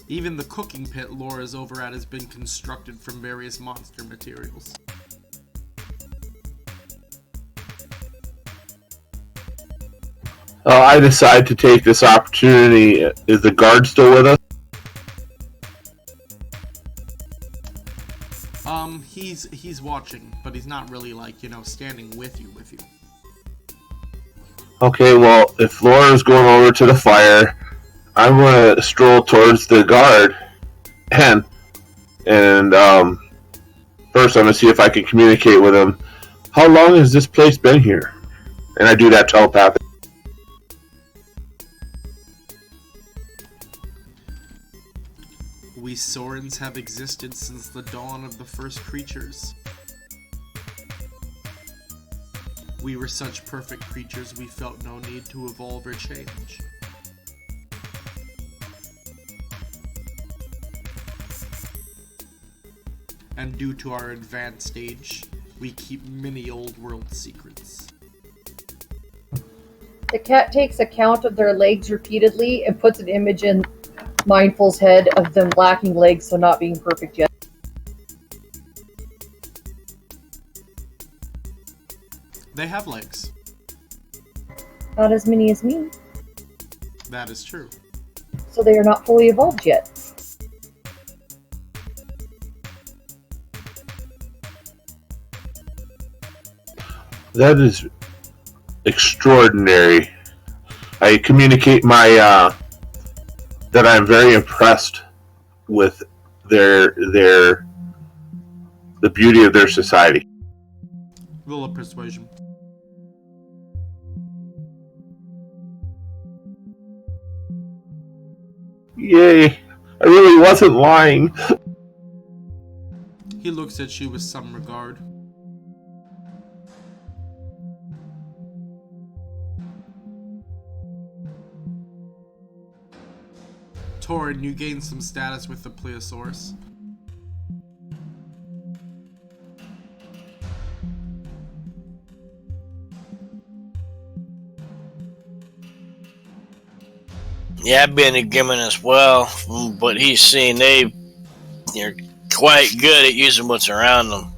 Even the cooking pit Laura's over at has been constructed from various monster materials. I decide to take this opportunity. Is the guard still with us? He's watching, but he's not really like, you know, standing with you. Okay, well, if Laura's going over to the fire, I'm going to stroll towards the guard, and first I'm going to see if I can communicate with him. How long has this place been here? And I do that telepathically. We Sorens have existed since the dawn of the first creatures. We were such perfect creatures we felt no need to evolve or change. And due to our advanced age, we keep many old world secrets. The cat takes account of their legs repeatedly and puts an image in Mindful's head of them lacking legs, so not being perfect yet. They have legs. Not as many as me, That is true. so they are not fully evolved yet. That is extraordinary. I communicate that I'm very impressed with the beauty of their society. Roll a persuasion. Yay! I really wasn't lying. He looks at you with some regard. Torin, you gain some status with the Plesiosaurus. Yeah, I've been a Gimmin as well, from what he's seen. They're quite good at using what's around them.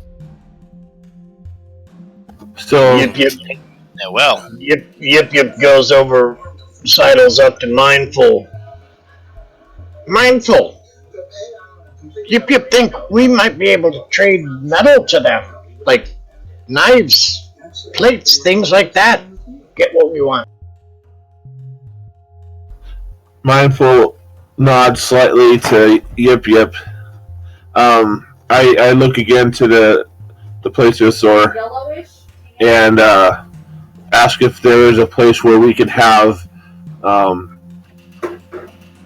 So, Yip Yip. Yeah, well, Yip goes over, sidles up to Mindful. Mindful. Yip think we might be able to trade metal to them, like knives, plates, things like that. Get what we want. Mindful nods slightly to Yip. I look again to the Plesiosaur and ask if there is a place where we can have.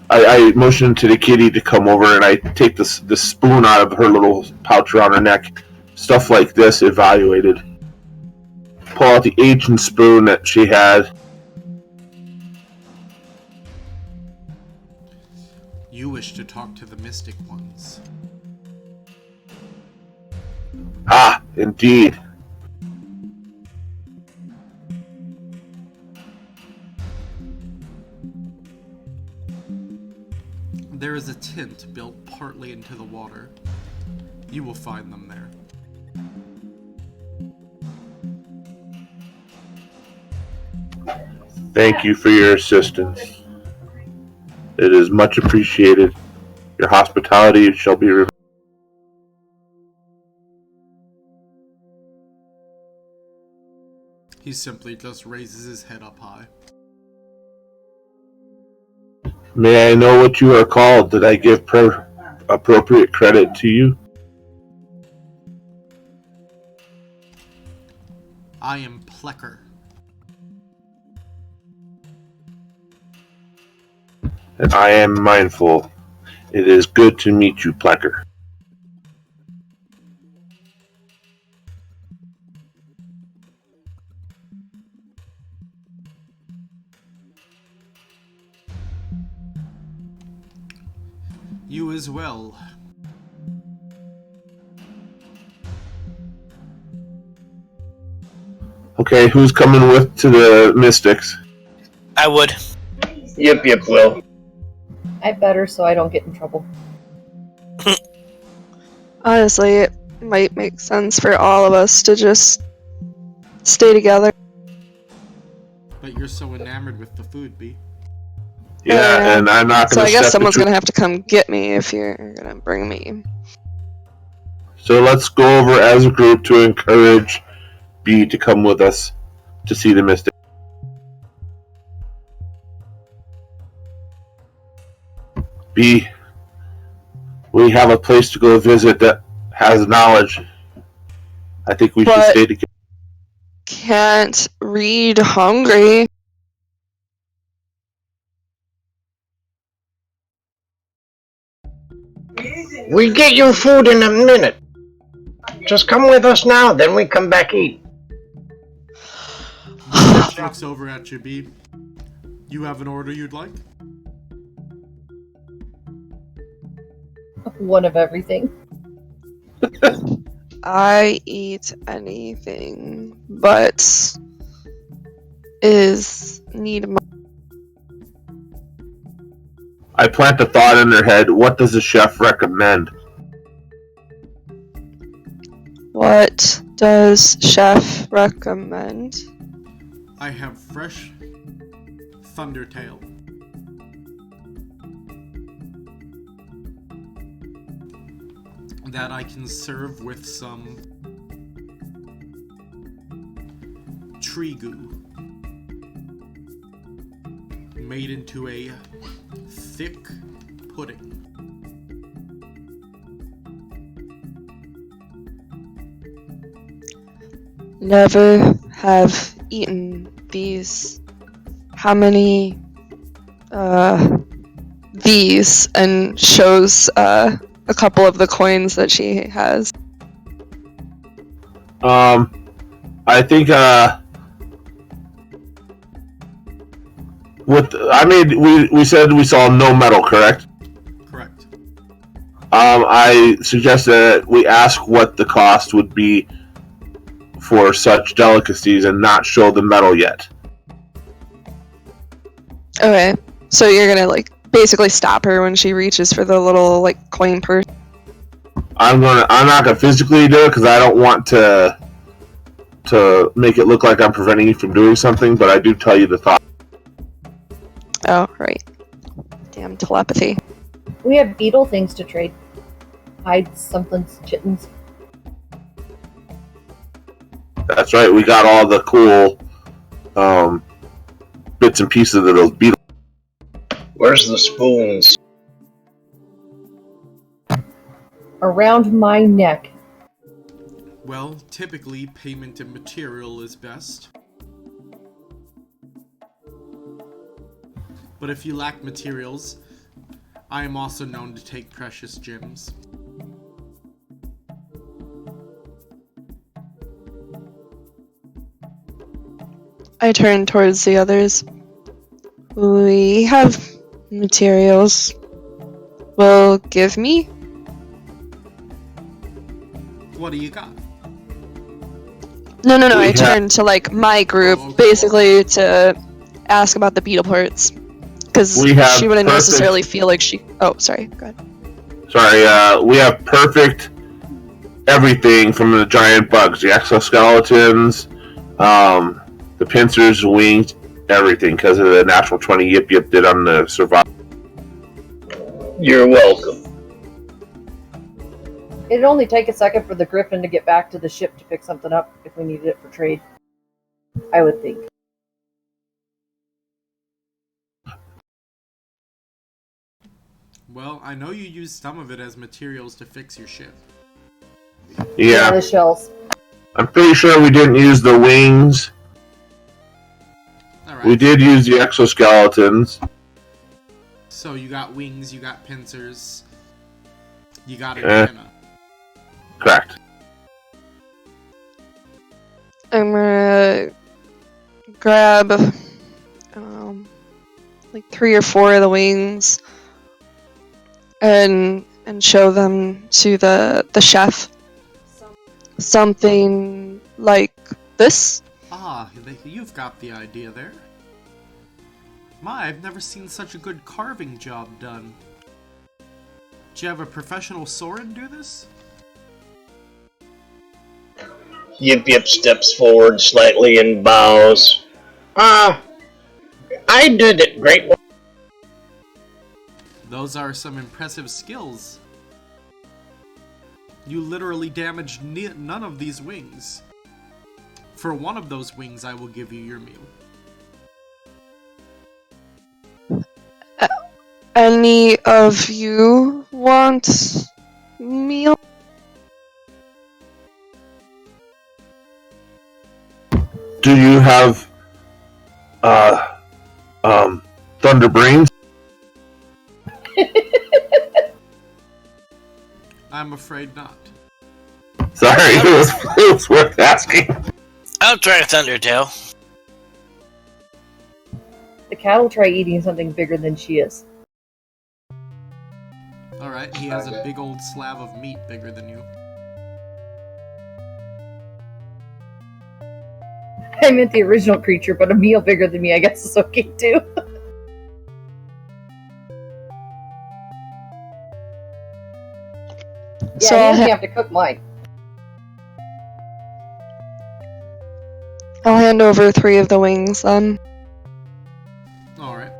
I motion to the kitty to come over, and I take the spoon out of her little pouch around her neck. Stuff like this evaluated. Pull out the ancient spoon that she had. You wish to talk to the Mystic Ones. Ah, indeed. partly into the water. You will find them there. Thank you for your assistance. It is much appreciated. Your hospitality shall be remembered. He simply just raises his head up high. May I know what you are called? Did I give appropriate credit to you? I am Plecker. And I am mindful. It is good to meet you, Plecker. You as well. Okay, who's coming with to the Mystics? I would. Yep, Will. I better so I don't get in trouble. Honestly, it might make sense for all of us to just stay together. But you're so enamored with the food, B. Yeah, and I'm not So going I to guess step someone's between. gonna have to come get me if you're gonna bring me. So let's go over as a group to encourage B to come with us to see the Mystic. B, we have a place to go visit that has knowledge. I think we should But- stay together. Can't read hungry. We get you food in a minute. Just come with us now, then we come back eat. The chef looks over at you, B. You have an order you'd like? One of everything. I eat anything, but is need mo- I plant a thought in their head. What does the chef recommend? What does chef recommend? I have fresh thundertail. That I can serve with some tree goo made into a thick pudding. Never have eaten these. How many these? And shows a couple of the coins that she has. I think we said we saw no metal, correct? Correct. I suggest that we ask what the cost would be for such delicacies and not show the metal yet. Okay, so you're gonna like basically stop her when she reaches for the little like coin purse. I'm not gonna physically do it because I don't want to make it look like I'm preventing you from doing something, but I do tell you the thought. Oh, right. Damn telepathy. We have beetle things to trade. Hides, something's, chittens. That's right, we got all the cool bits and pieces of those beetles. Where's the spoons? Around my neck. Well, typically payment in material is best. But if you lack materials, I am also known to take precious gems. I turn towards the others. We have materials. Will give me? What do you got? No. We I have- turn to like my group, Oh, okay. basically to ask about the beetle parts, because We have she wouldn't perfect- necessarily feel like she. Oh, sorry. Go ahead. Sorry, we have perfect everything from the giant bugs, the exoskeletons, the pincers, wings, everything because of the natural 20 Yip Yip did on the survival. You're welcome. It'd only take a second for the Griffin to get back to the ship to pick something up if we needed it for trade. I would think. Well, I know you used some of it as materials to fix your ship. Yeah, The shells. I'm pretty sure we didn't use the wings. Alright. We did use the exoskeletons. So you got wings, you got pincers, you got antenna. Correct. I'm gonna grab like 3 or 4 of the wings and show them to the chef. Something like this. Ah, you've got the idea there. My, I've never seen such a good carving job done. Do you have a professional sword do this? Yip Yip steps forward slightly and bows. I did it. Great. Those are some impressive skills. You literally damaged none of these wings. For one of those wings, I will give you your meal. Any of you want meal? Do you have thunder brains? I'm afraid not. Sorry, it was worth asking. I'll try a Thundertail. The cat will try eating something bigger than she is. Alright, he has a big old slab of meat bigger than you. I meant the original creature, but a meal bigger than me, I guess, is okay too. Yeah, So you I'll doesn't have to cook mine. I'll hand over 3 of the wings then. Alright.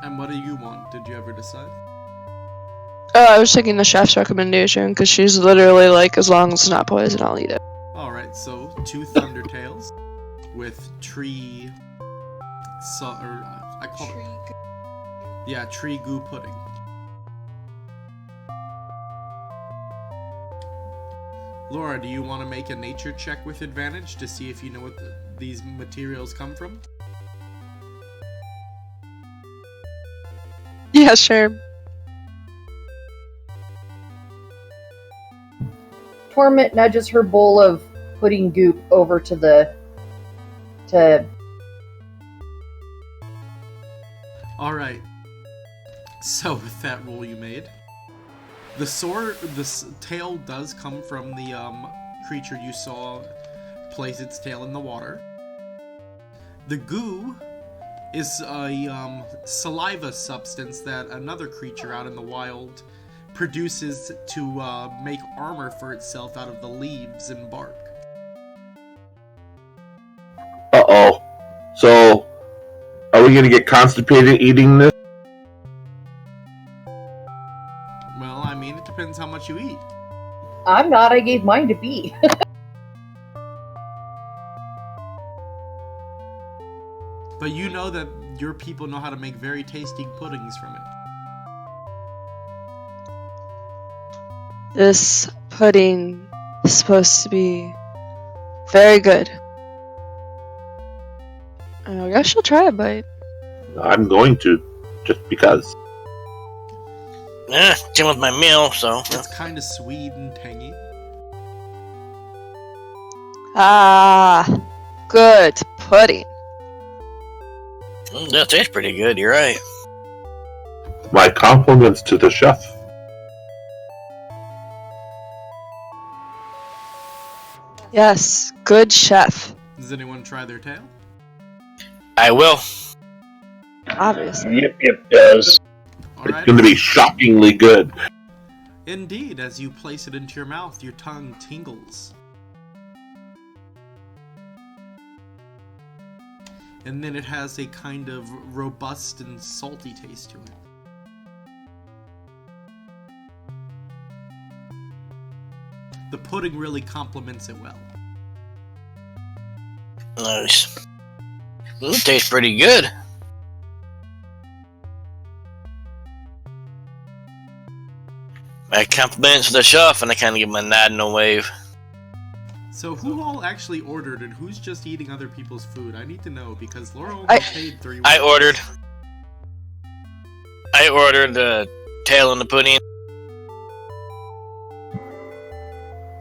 And what do you want? Did you ever decide? I was taking the chef's recommendation because she's literally like, as long as it's not poison, I'll eat it. Alright, so 2 Thundertails with tree... I call it... Yeah, tree goo pudding. Laura, do you want to make a nature check with advantage to see if you know what these materials come from? Yeah, sure. Torment nudges her bowl of pudding goop over to Alright. So, with that roll you made, the tail does come from the creature you saw place its tail in the water. The goo is a saliva substance that another creature out in the wild produces to make armor for itself out of the leaves and bark. Uh-oh. So, are we gonna get constipated eating this? Well, I mean, it depends how much you eat. I'm not, I gave mine to B. But you know that your people know how to make very tasty puddings from it. This pudding is supposed to be very good. I guess she'll try a bite. I'm going to, just because. Came with my meal, so. It's kind of sweet and tangy. Ah, good pudding. That tastes pretty good, you're right. My compliments to the chef. Yes, good chef. Does anyone try their tail? I will. Obviously. Yip Yip does. It's Alright. going to be shockingly good. Indeed, as you place it into your mouth, your tongue tingles. And then it has a kind of robust and salty taste to it. The pudding really complements it well. Nice. It tastes pretty good. I compliment the chef, and I kind of give him a nod and a wave. So who all actually ordered, and who's just eating other people's food? I need to know, because Laura only I- paid 3 I wages. ordered the tail on the pudding.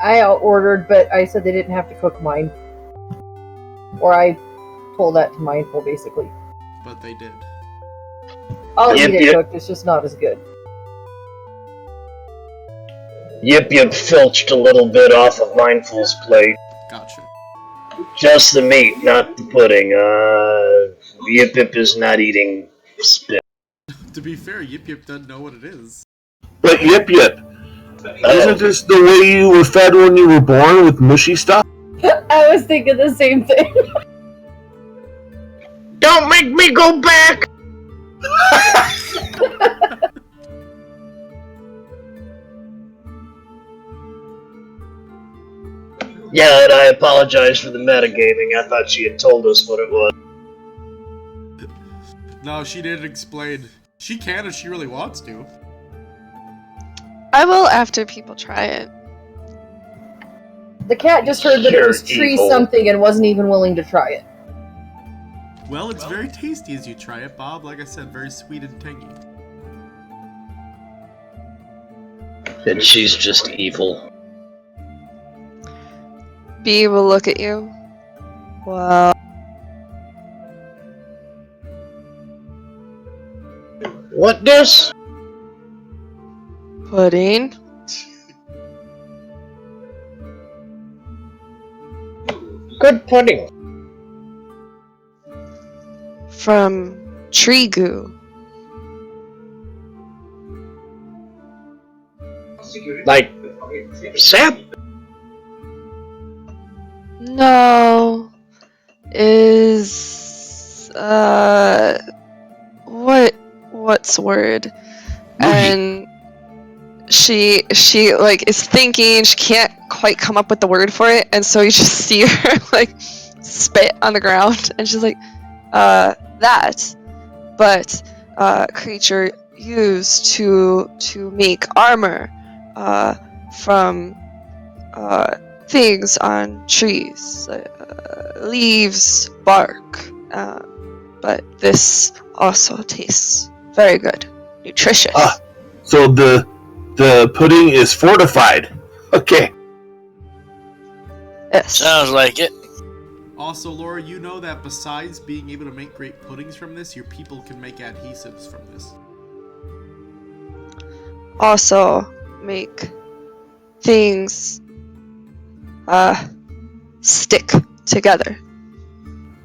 I ordered, but I said they didn't have to cook mine. Or I told that to Mindful, basically. But they did. I'll Yep, eat it yep. cooked, it's just not as good. Yip filched a little bit off of Mindful's plate. Gotcha. Just the meat, not the pudding. Yip is not eating spit. To be fair, Yip Yip doesn't know what it is. But Yip Yip, isn't this the way you were fed when you were born with mushy stuff? I was thinking the same thing. Don't make me go back! Yeah, and I apologize for the metagaming. I thought she had told us what it was. No, she didn't explain. She can if she really wants to. I will after people try it. The cat just heard that it was You're tree evil. something and wasn't even willing to try it. Well, it's very tasty as you try it, Bob. Like I said, very sweet and tangy. And she's just evil. B will look at you. Well, What this? pudding. Good pudding. From tree goo. Like, sap? No. Is what's the word? And she like is thinking, she can't quite come up with the word for it, and so you just see her like spit on the ground, and she's like, that, but creature used to make armor from things on trees, leaves, bark, but this also tastes very good, nutritious. So the pudding is fortified. Okay. Yes. Sounds like it. Also, Laura, you know that besides being able to make great puddings from this, your people can make adhesives from this. Also make things stick together.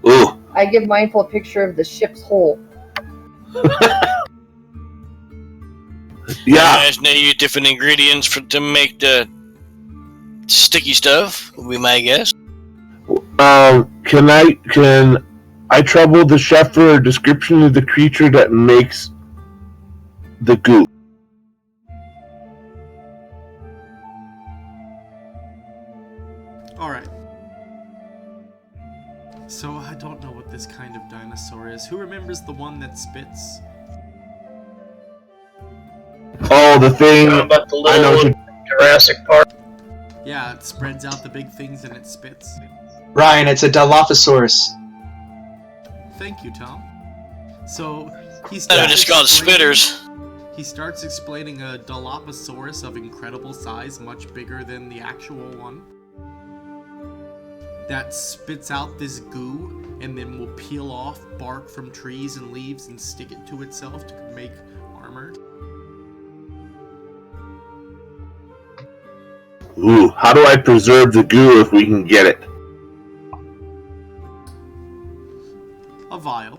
Ooh. I give Mindful a picture of the ship's hull. Yeah. Imagine they use different ingredients to make the sticky stuff, would be my guess. Can I trouble the chef for a description of the creature that makes the goo? Alright. So, I don't know what this kind of dinosaur is. Who remembers the one that spits? Oh, the thing. How about the I know little one from Jurassic Park? Yeah, it spreads out the big things and it spits. Ryan, it's a Dilophosaurus. Thank you, Tom. So, he They're starts just called explaining- spitters. He starts explaining a Dilophosaurus of incredible size, much bigger than the actual one, that spits out this goo and then will peel off bark from trees and leaves and stick it to itself to make armor. Ooh, how do I preserve the goo if we can get it? A vial.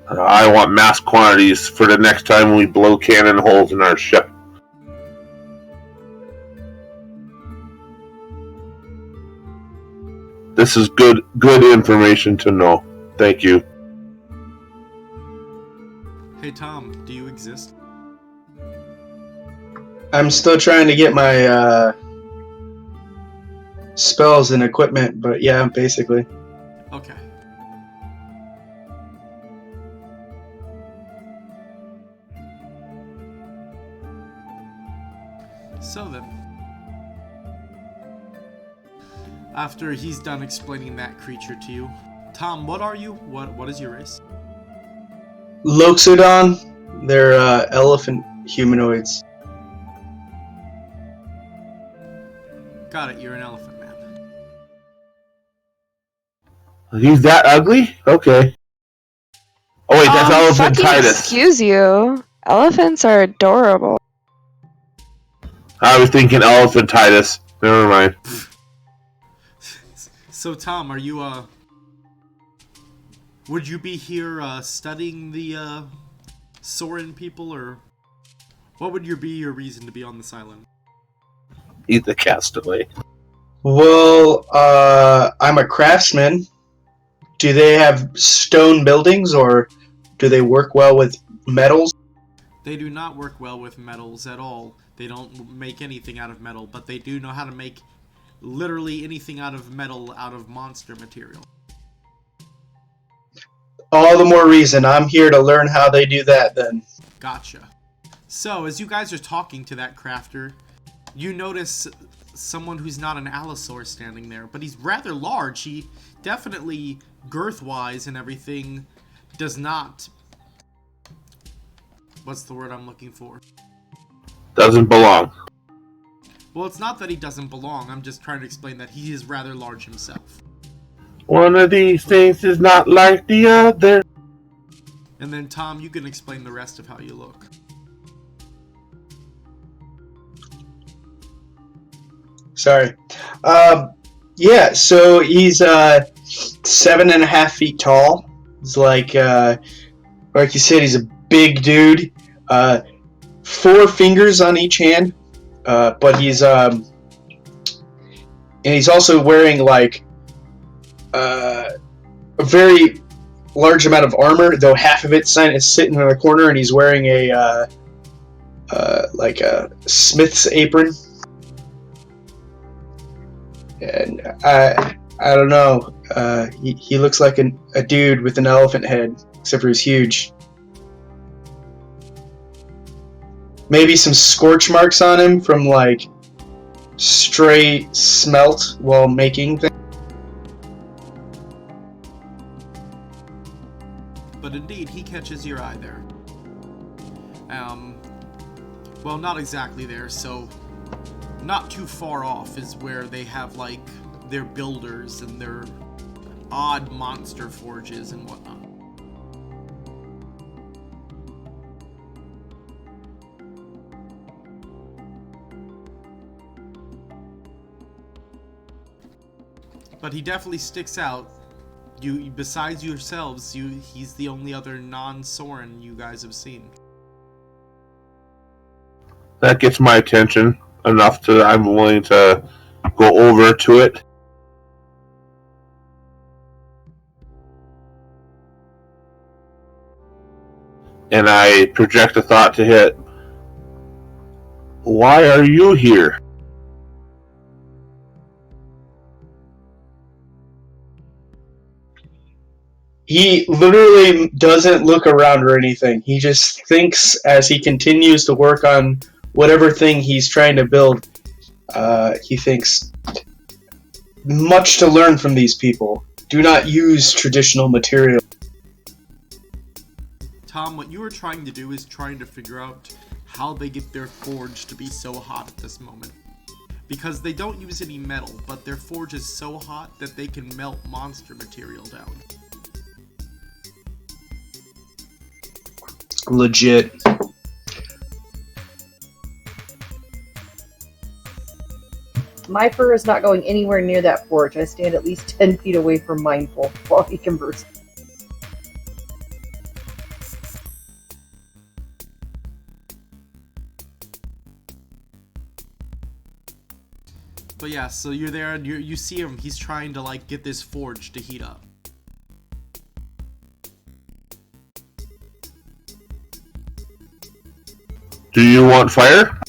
I want mass quantities for the next time we blow cannon holes in our ship. This is good information to know. Thank you. Hey Tom, do you exist? I'm still trying to get my spells and equipment, but yeah, basically. Okay. So then, after he's done explaining that creature to you, Tom, what are you? What is your race? Loxodon, they're elephant humanoids. Got it, you're an elephant man. He's that ugly? Okay. Oh wait, that's Fucking elephantitis. excuse you. Elephants are adorable. I was thinking elephantitis. Never mind. So Tom, are you would you be here studying the Soren people, or what would be your reason to be on this island? Eat the castaway. Well, I'm a craftsman. Do they have stone buildings, or do they work well with metals? They do not work well with metals at all. They don't make anything out of metal, but they do know how to make literally anything out of metal out of monster material. All the more reason. I'm here to learn how they do that, then. Gotcha. So, as you guys are talking to that crafter, you notice someone who's not an allosaur standing there, but he's rather large. He definitely, girth-wise and everything, does not... What's the word I'm looking for? Doesn't belong. Well, it's not that he doesn't belong. I'm just trying to explain that he is rather large himself. One of these things is not like the other. And then, Tom, you can explain the rest of how you look. Sorry. Yeah, so he's 7.5 feet tall. He's like you said, he's a big dude. 4 fingers on each hand, but he's and he's also wearing like a very large amount of armor, though half of it's sitting in the corner, and he's wearing a like a smith's apron. And I don't know. He looks like a dude with an elephant head, except for he's huge. Maybe some scorch marks on him from like stray smelt while making things. But indeed, he catches your eye there. Well, not exactly there, so not too far off is where they have, like, their builders and their odd monster forges and whatnot. But he definitely sticks out. Besides yourselves, he's the only other non-Soren you guys have seen. That gets my attention enough to I'm willing to go over to it. And I project a thought to hit. Why are you here? He literally doesn't look around or anything. He just thinks as he continues to work on whatever thing he's trying to build. He thinks, much to learn from these people. Do not use traditional material. Tom, what you were trying to do is trying to figure out how they get their forge to be so hot at this moment. Because they don't use any metal, but their forge is so hot that they can melt monster material down. Legit. My fur is not going anywhere near that forge. I stand at least 10 feet away from Mindful while he converses. But yeah, so you're there and you see him. He's trying to like get this forge to heat up. Do you want fire?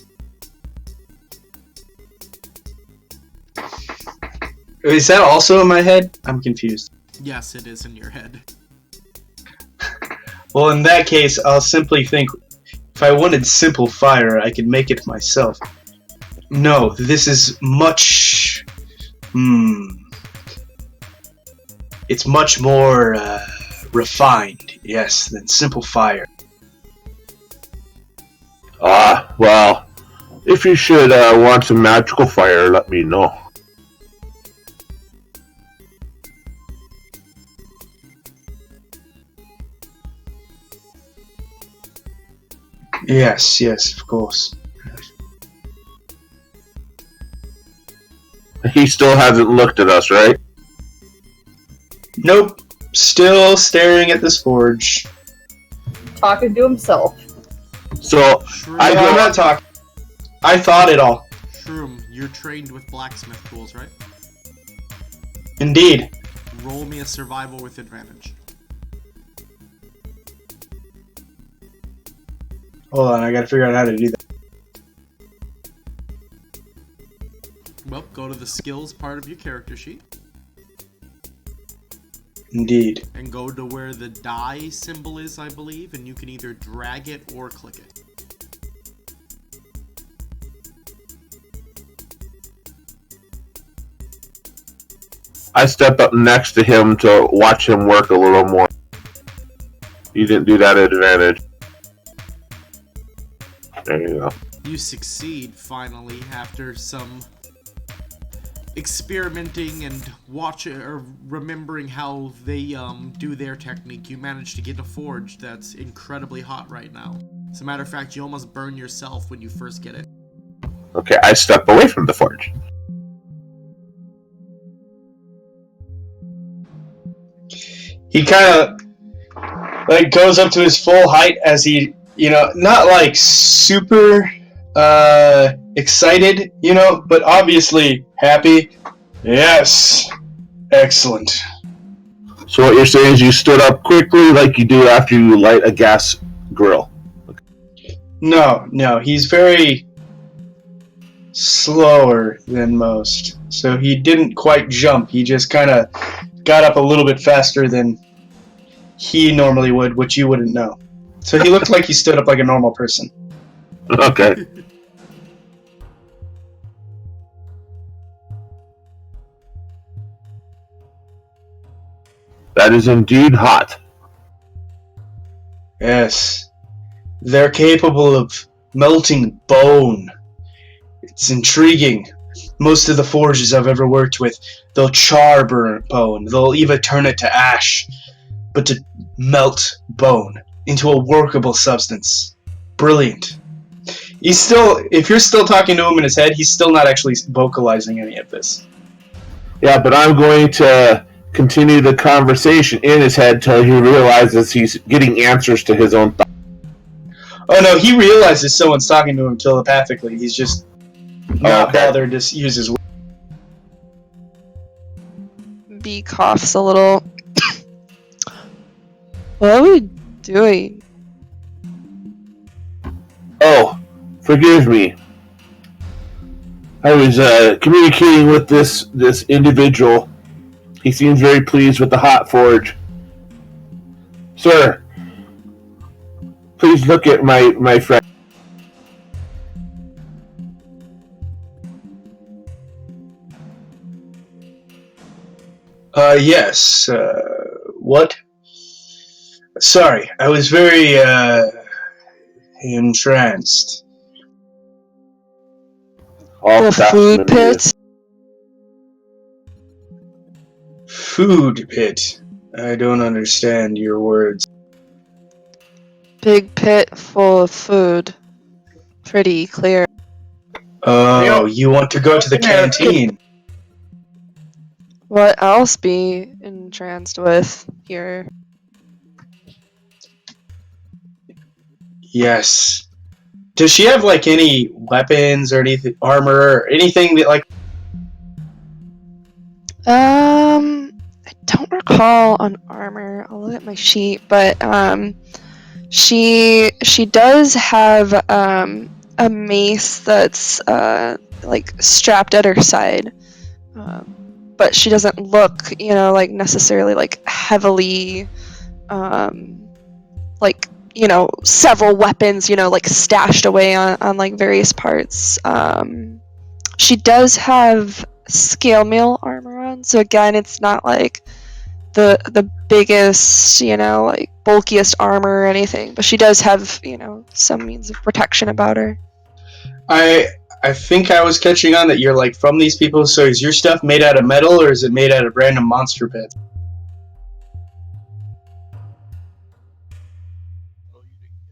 Is that also in my head? I'm confused. Yes, it is in your head. Well, in that case, I'll simply think, if I wanted simple fire, I could make it myself. No, this is much... It's much more refined, yes, than simple fire. Well, if you should want some magical fire, let me know. Yes, of course. He still hasn't looked at us, right? Nope. Still staring at this forge. Talking to himself. So, Shroom, I I'm not talking. I thought it all. Shroom, you're trained with blacksmith tools, right? Indeed. Roll me a survival with advantage. Hold on, I gotta figure out how to do that. Well, go to the skills part of your character sheet. Indeed. And go to where the die symbol is, I believe, and you can either drag it or click it. I step up next to him to watch him work a little more. You didn't do that at advantage. There you go. You succeed, finally, after some experimenting and remembering how they do their technique. You manage to get a forge that's incredibly hot right now. As a matter of fact, you almost burn yourself when you first get it. Okay, I step away from the forge. He kind of like goes up to his full height as he, not like super excited, but obviously happy. Yes, excellent. So what you're saying is you stood up quickly like you do after you light a gas grill. No, he's very slower than most. So he didn't quite jump. He just kind of got up a little bit faster than he normally would, which you wouldn't know. So he looked like he stood up like a normal person. Okay. That is indeed hot. Yes. They're capable of melting bone. It's intriguing. Most of the forges I've ever worked with, they'll char bone. They'll even turn it to ash. But to melt bone into a workable substance. Brilliant. He's still, if you're still talking to him in his head, he's still not actually vocalizing any of this. Yeah, but I'm going to continue the conversation in his head till he realizes he's getting answers to his own thoughts. Oh no, he realizes someone's talking to him telepathically. He's just not bothered to use his. B coughs a little. What are we doing? Oh, forgive me. I was communicating with this individual. He seems very pleased with the hot forge. Sir, please look at my friend. Yes. What? Sorry, I was very entranced. All The food pit? Food pit. I don't understand your words. Big pit full of food. Pretty clear. Oh, you want to go to the canteen? What else be entranced with here? Yes. Does she have like any weapons or anything, armor or anything that like? I don't recall on armor. I'll look at my sheet, but she does have a mace that's like strapped at her side, but she doesn't look, like necessarily like heavily, like several weapons, like stashed away on like various parts. She does have scale mail armor on, so again, it's not like the biggest, like bulkiest armor or anything, but she does have, some means of protection about her. I think I was catching on that you're like from these people, so is your stuff made out of metal or is it made out of random monster pits?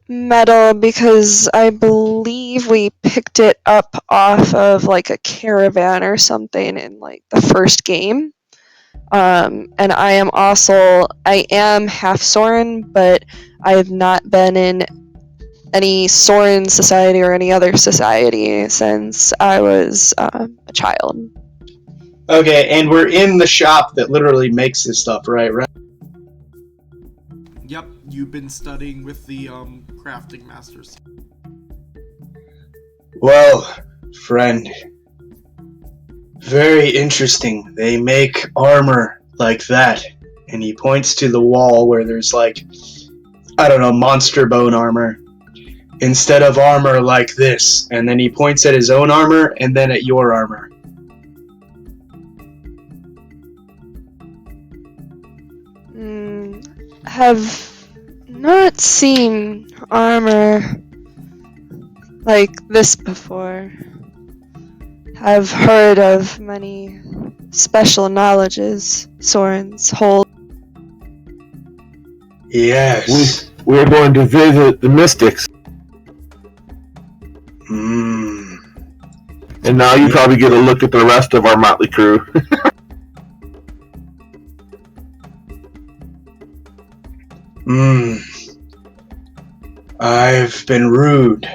Metal, because I believe we picked it up off of like a caravan or something in like the first game. And I am half Soren, but I have not been in any Soren society or any other society since I was a child. Okay, and we're in the shop that literally makes this stuff, right? Yep, you've been studying with the crafting masters. Well, friend, very interesting. They make armor like that. And he points to the wall where there's like, I don't know, monster bone armor. Instead of armor like this. And then he points at his own armor and then at your armor. Have not seen armor like this before. Have heard of many special knowledges Sorens hold. Yes. We're going to visit the mystics. And now you probably get a look at the rest of our motley crew. I've been rude.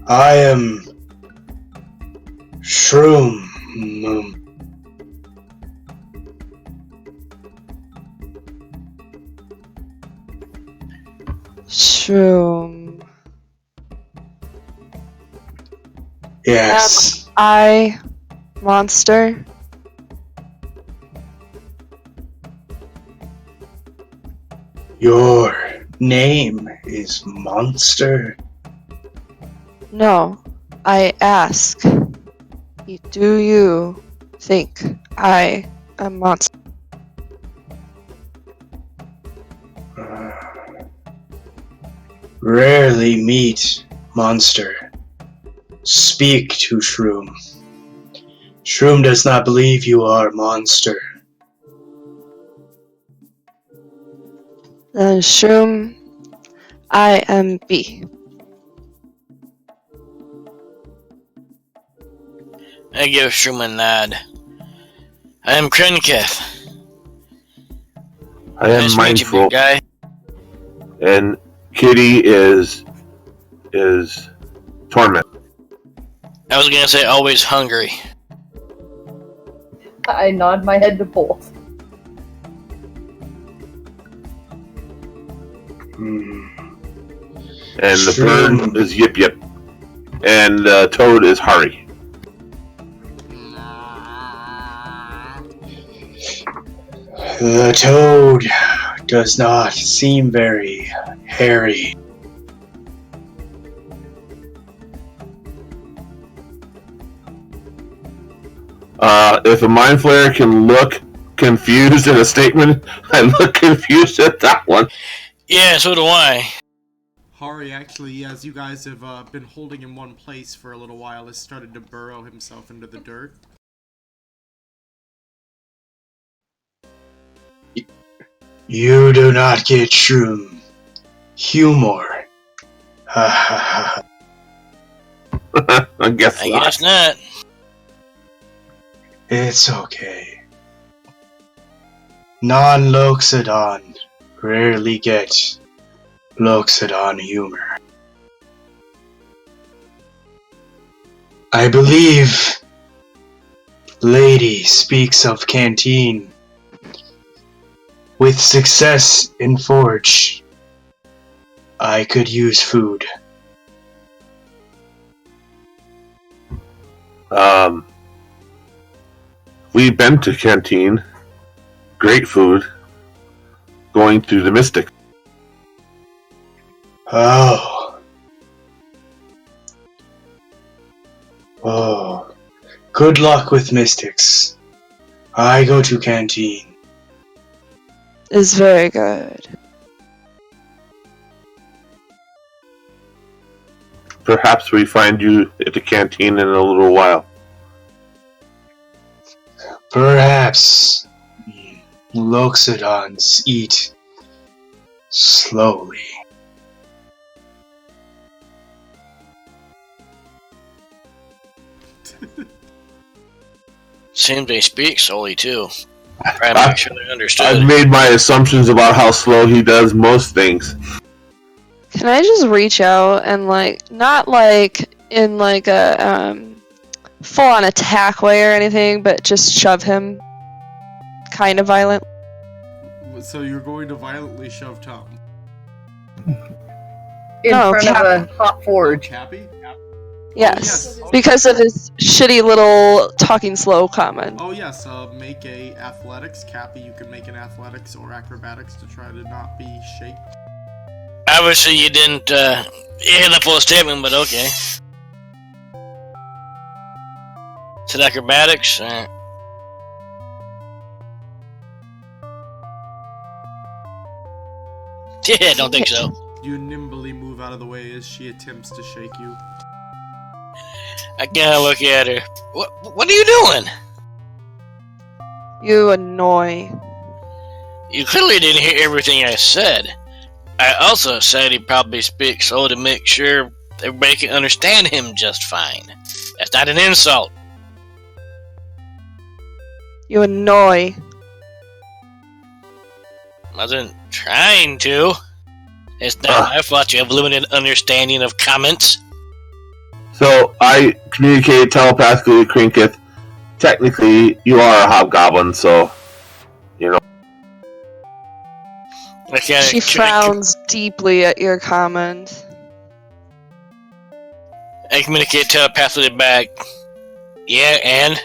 I am Shroom. Shroom. Yes. I monster. Your name is Monster? No, I ask. Do you think I am monster? Rarely meet Monster. Speak to Shroom. Shroom does not believe you are Monster. Then Shroom, I am B. I give Shroom a nod. I am Krenketh. I am Nice to meet you, mindful. big guy. And Kitty is Torment. I was gonna say always hungry. I nod my head to both. And the bird is Yip Yip. And Toad is Hari. The toad does not seem very hairy. If a mind flayer can look confused in a statement, I look confused at that one. Yeah, so do I. Hari actually, as you guys have been holding in one place for a little while, has started to burrow himself into the dirt. You do not get Shroom humor. Ha ha ha. I guess I not. guess not. It's okay. Non-Loxodon rarely get Loxodon humor. I believe Lady speaks of canteen. With success in forge, I could use food. We've been to canteen. Great food. Going through the Mystic. Oh. Oh. Good luck with mystics. I go to canteen. Is very good. Perhaps we find you at the canteen in a little while. Perhaps Loxodons eat slowly. Seems they speak slowly too. Try to make sure they understood. I've made my assumptions about how slow he does most things. Can I just reach out and not in a full-on attack way or anything, but just shove him kind of violent? So you're going to violently shove Tom? In Oh, front of a hot forge. Cappy? Yes, yes. because of his shitty little talking slow comment. Oh yes, make a athletics. Cappy, you can make an athletics or acrobatics to try to not be shaked. Obviously, you didn't hear the full statement, but okay. Is it acrobatics? Yeah, don't think so. You nimbly move out of the way as she attempts to shake you. I gotta look at her. What are you doing? You annoy. You clearly didn't hear everything I said. I also said he probably speaks slow to make sure everybody can understand him just fine. That's not an insult. You annoy. Wasn't trying to. It's not my fault you have limited understanding of comments. So I communicated telepathically to Krinketh. Technically, you are a hobgoblin, so you know. She frowns deeply at your comment. I communicate telepathically back. Yeah, and?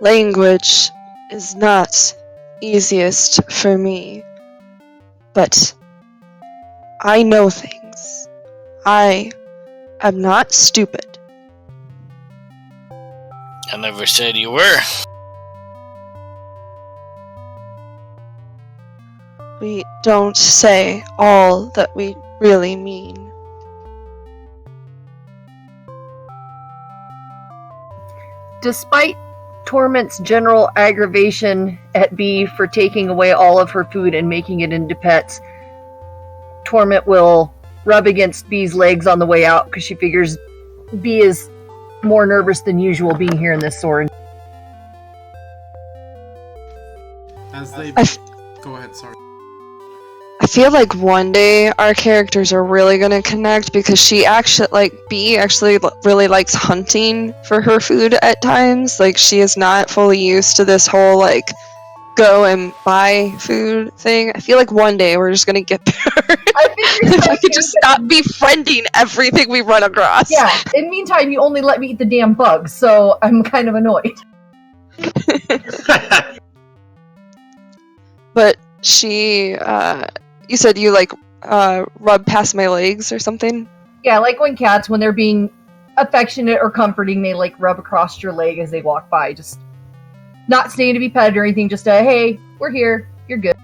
Language is not easiest for me, but I know things. I am not stupid. I never said you were. We don't say all that we really mean. Despite Torment's general aggravation at Bee for taking away all of her food and making it into pets, Torment will rub against Bee's legs on the way out because she figures Bee is more nervous than usual being here in this sword. As they... Go ahead, sorry. I feel like one day our characters are really gonna connect because she actually, Bee actually really likes hunting for her food at times. Like, she is not fully used to this whole, go and buy food thing. I feel like one day we're just gonna get there. If I could just stop befriending everything we run across. Yeah, in the meantime, you only let me eat the damn bugs, so I'm kind of annoyed. But she, you said you, rub past my legs or something? Yeah, like when cats, when they're being affectionate or comforting, they, rub across your leg as they walk by. Just not staying to be petted or anything, just hey, we're here, you're good.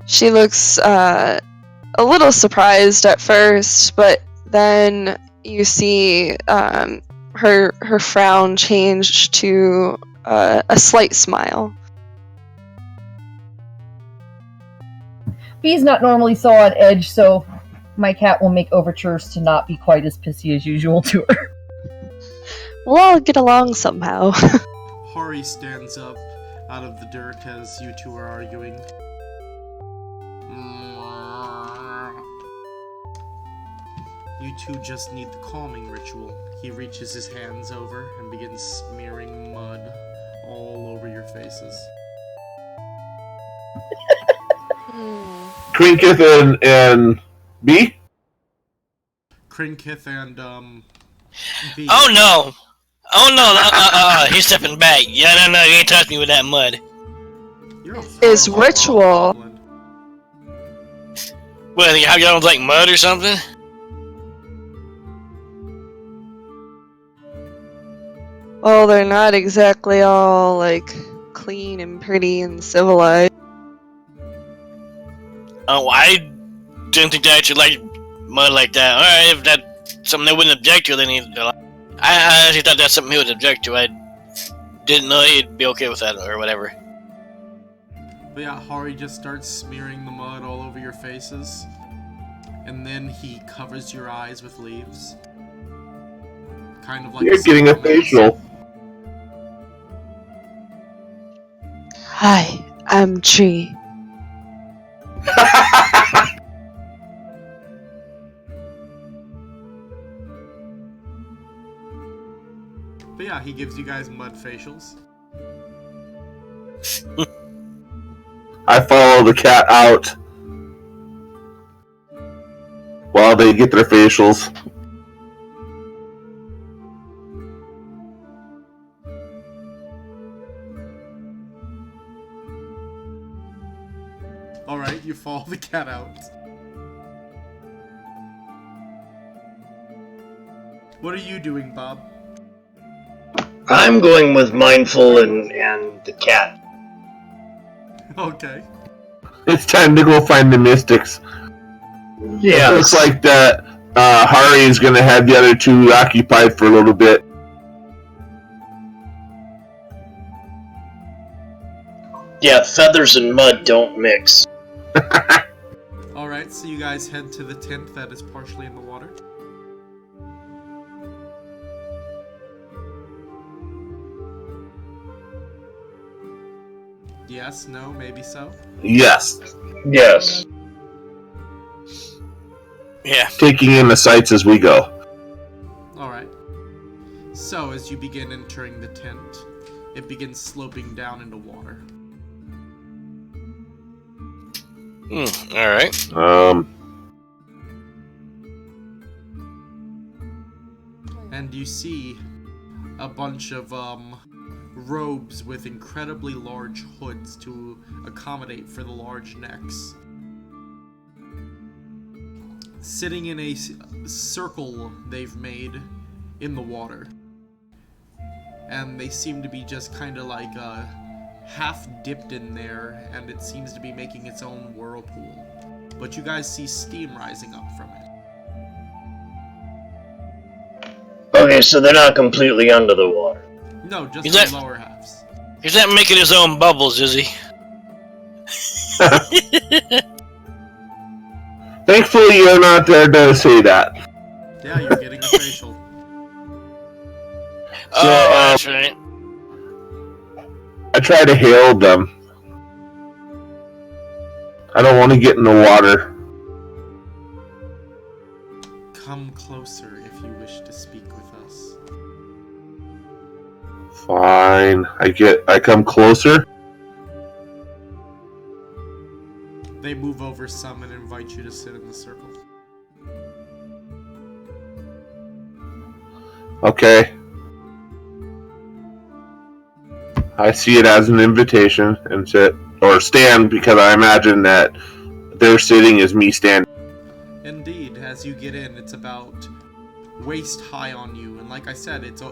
She looks, a little surprised at first, but then you see, her frown change to, a slight smile. Bee's not normally so on edge, so my cat will make overtures to not be quite as pissy as usual to her. We'll all get along somehow. Hari stands up out of the dirt as you two are arguing. You you two just need the calming ritual. He reaches his hands over and begins smearing mud all over your faces. Crinketh and B? Krinkith and, B. Oh no! Oh no! He's stepping back. Yeah, no, you ain't touch me with that mud. You're a Is horrible ritual. goblin. What, y'all don't like mud or something? Well, they're not exactly all, like, clean and pretty and civilized. Oh, I didn't think they actually liked mud like that. Alright, if that's something they wouldn't object to, then I actually thought that's something he would object to. I didn't know he'd be okay with that or whatever. But yeah, Hari just starts smearing the mud all over your faces. And then he covers your eyes with leaves. Kind of like You're getting a facial. Hi, I'm Tree. But yeah, he gives you guys mud facials. I follow the cat out while they get their facials. Alright, you follow the cat out. What are you doing, Bob? I'm going with Mindful and the cat. Okay. It's time to go find the mystics. Yeah. It looks like that Hari is going to have the other two occupied for a little bit. Yeah, feathers and mud don't mix. Alright, so you guys head to the tent that is partially in the water. Yes, no, maybe so. Yes. Yes. Yeah. Taking in the sights as we go. Alright. So, as you begin entering the tent, it begins sloping down into water. Alright. And you see a bunch of, robes with incredibly large hoods to accommodate for the large necks. Sitting in a circle they've made in the water. And they seem to be just kind of like half dipped in there, and it seems to be making its own whirlpool. But you guys see steam rising up from it. Okay, so they're not completely under the water. No, just Is the that- lower halves. He's not making his own bubbles, is he? Thankfully, you're not there to say that. Yeah, you're getting a facial. That's right. I try to hail them. I don't want to get in the water. Come closer if you wish to speak with us. Fine. I come closer. They move over some and invite you to sit in the circle. Okay. I see it as an invitation and sit or stand because I imagine that their sitting is me standing. Indeed, as you get in, it's about waist high on you, and like I said, it's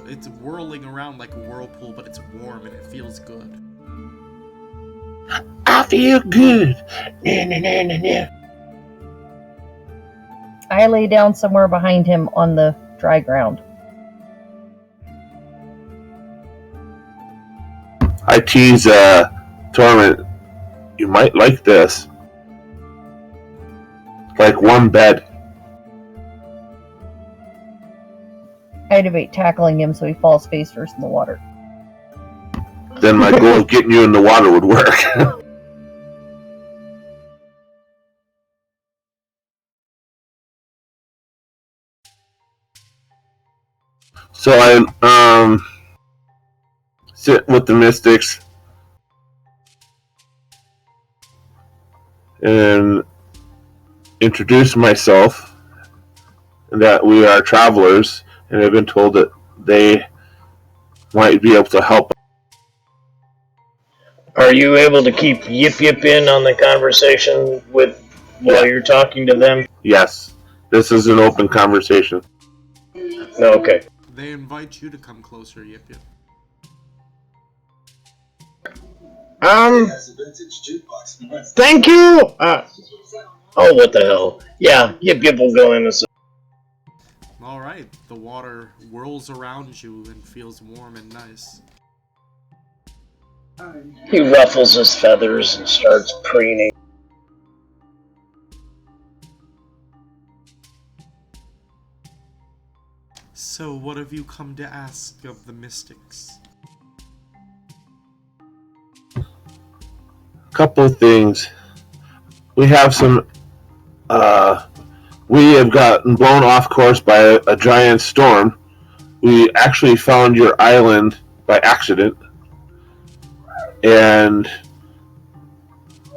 whirling around like a whirlpool, but it's warm and it feels good. I feel good. Nah, nah, nah, nah, nah. I lay down somewhere behind him on the dry ground. I tease Torment. You might like this. Like one bed. I debate tackling him so he falls face first in the water. Then my goal of getting you in the water would work. So I sit with the mystics and introduce myself, and that we are travelers, and have been told that they might be able to help. Are you able to keep Yip Yip in on the conversation while you're talking to them? Yes, this is an open conversation. No, okay. They invite you to come closer, Yip Yip. Thank you! Oh, what the hell. Yeah, Yip Yip will go in a second. Alright, the water whirls around you and feels warm and nice. He ruffles his feathers and starts preening. So, what have you come to ask of the mystics? Couple of things. We have some. We have gotten blown off course by a giant storm. We actually found your island by accident, and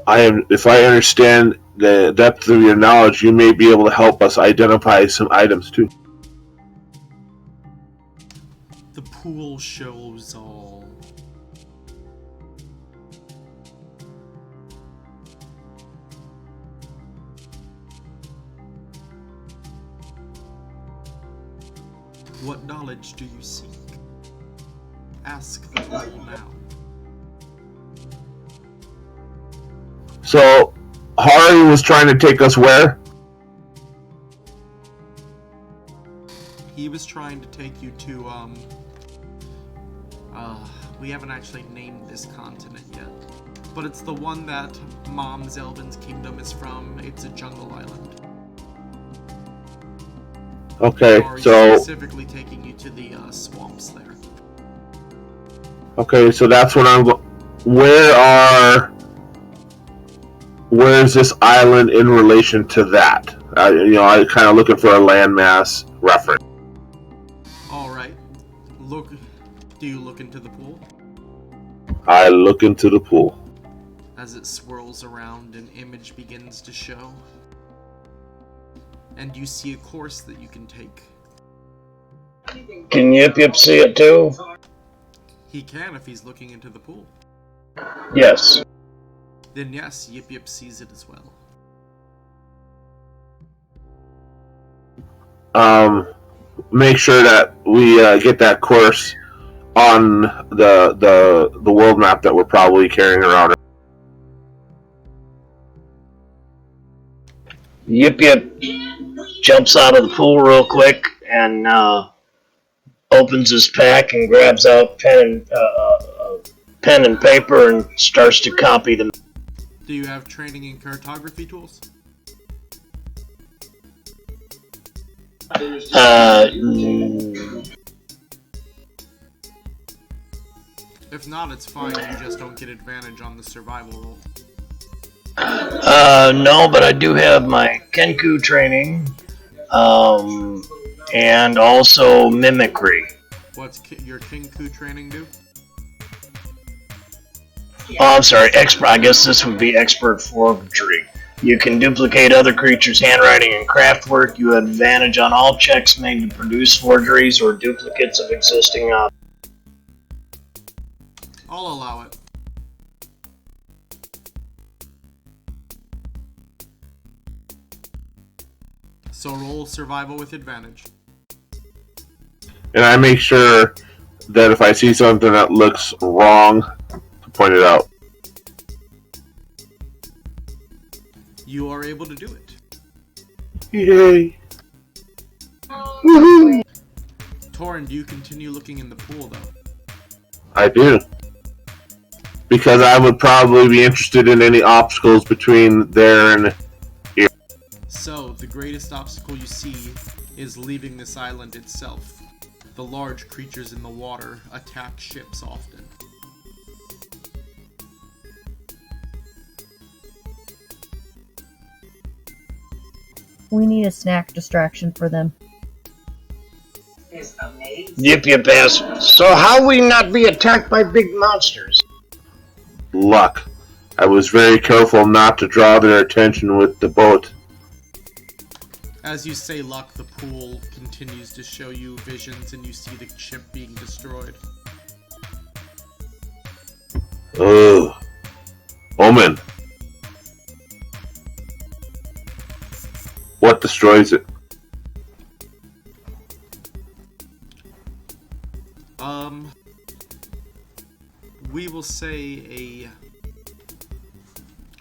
if I understand the depth of your knowledge, you may be able to help us identify some items too. The pool shows all. What knowledge do you seek? Ask the pool now. So, Hari was trying to take us where? He was trying to take you to, we haven't actually named this continent yet. But it's the one that Mom Zelvin's kingdom is from. It's a jungle island. Okay, Or so specifically taking you to the swamps there. okay, so that's what I'm. Where's this island in relation to that? I kind of looking for a landmass reference. All right. Do you look into the pool? I look into the pool. As it swirls around, an image begins to show. And you see a course that you can take. Can Yip Yip see it too? He can if he's looking into the pool. Yes. Then yes, Yip Yip sees it as well. Make sure that we get that course on the world map that we're probably carrying around. Yip Yip jumps out of the pool real quick and opens his pack and grabs out pen and paper and starts to copy them. Do you have training in cartography tools? If not, it's fine. You just don't get advantage on the survival roll. No, but I do have my Kenku training, and also mimicry. What's your Kinku training do? Oh, I'm sorry, expert. I guess this would be expert forgery. You can duplicate other creatures' handwriting and craft work. You have advantage on all checks made to produce forgeries or duplicates of existing objects. I'll allow it. So roll survival with advantage. And I make sure that if I see something that looks wrong, to point it out. You are able to do it. Yay! Woohoo! Torin, do you continue looking in the pool, though? I do. Because I would probably be interested in any obstacles between there and here. So, the greatest obstacle you see is leaving this island itself. The large creatures in the water attack ships often. We need a snack distraction for them. Yip yip ass. So how we not be attacked by big monsters? Luck. I was very careful not to draw their attention with the boat. As you say luck, the pool continues to show you visions and you see the ship being destroyed. Ugh. Omen. What destroys it? We will say a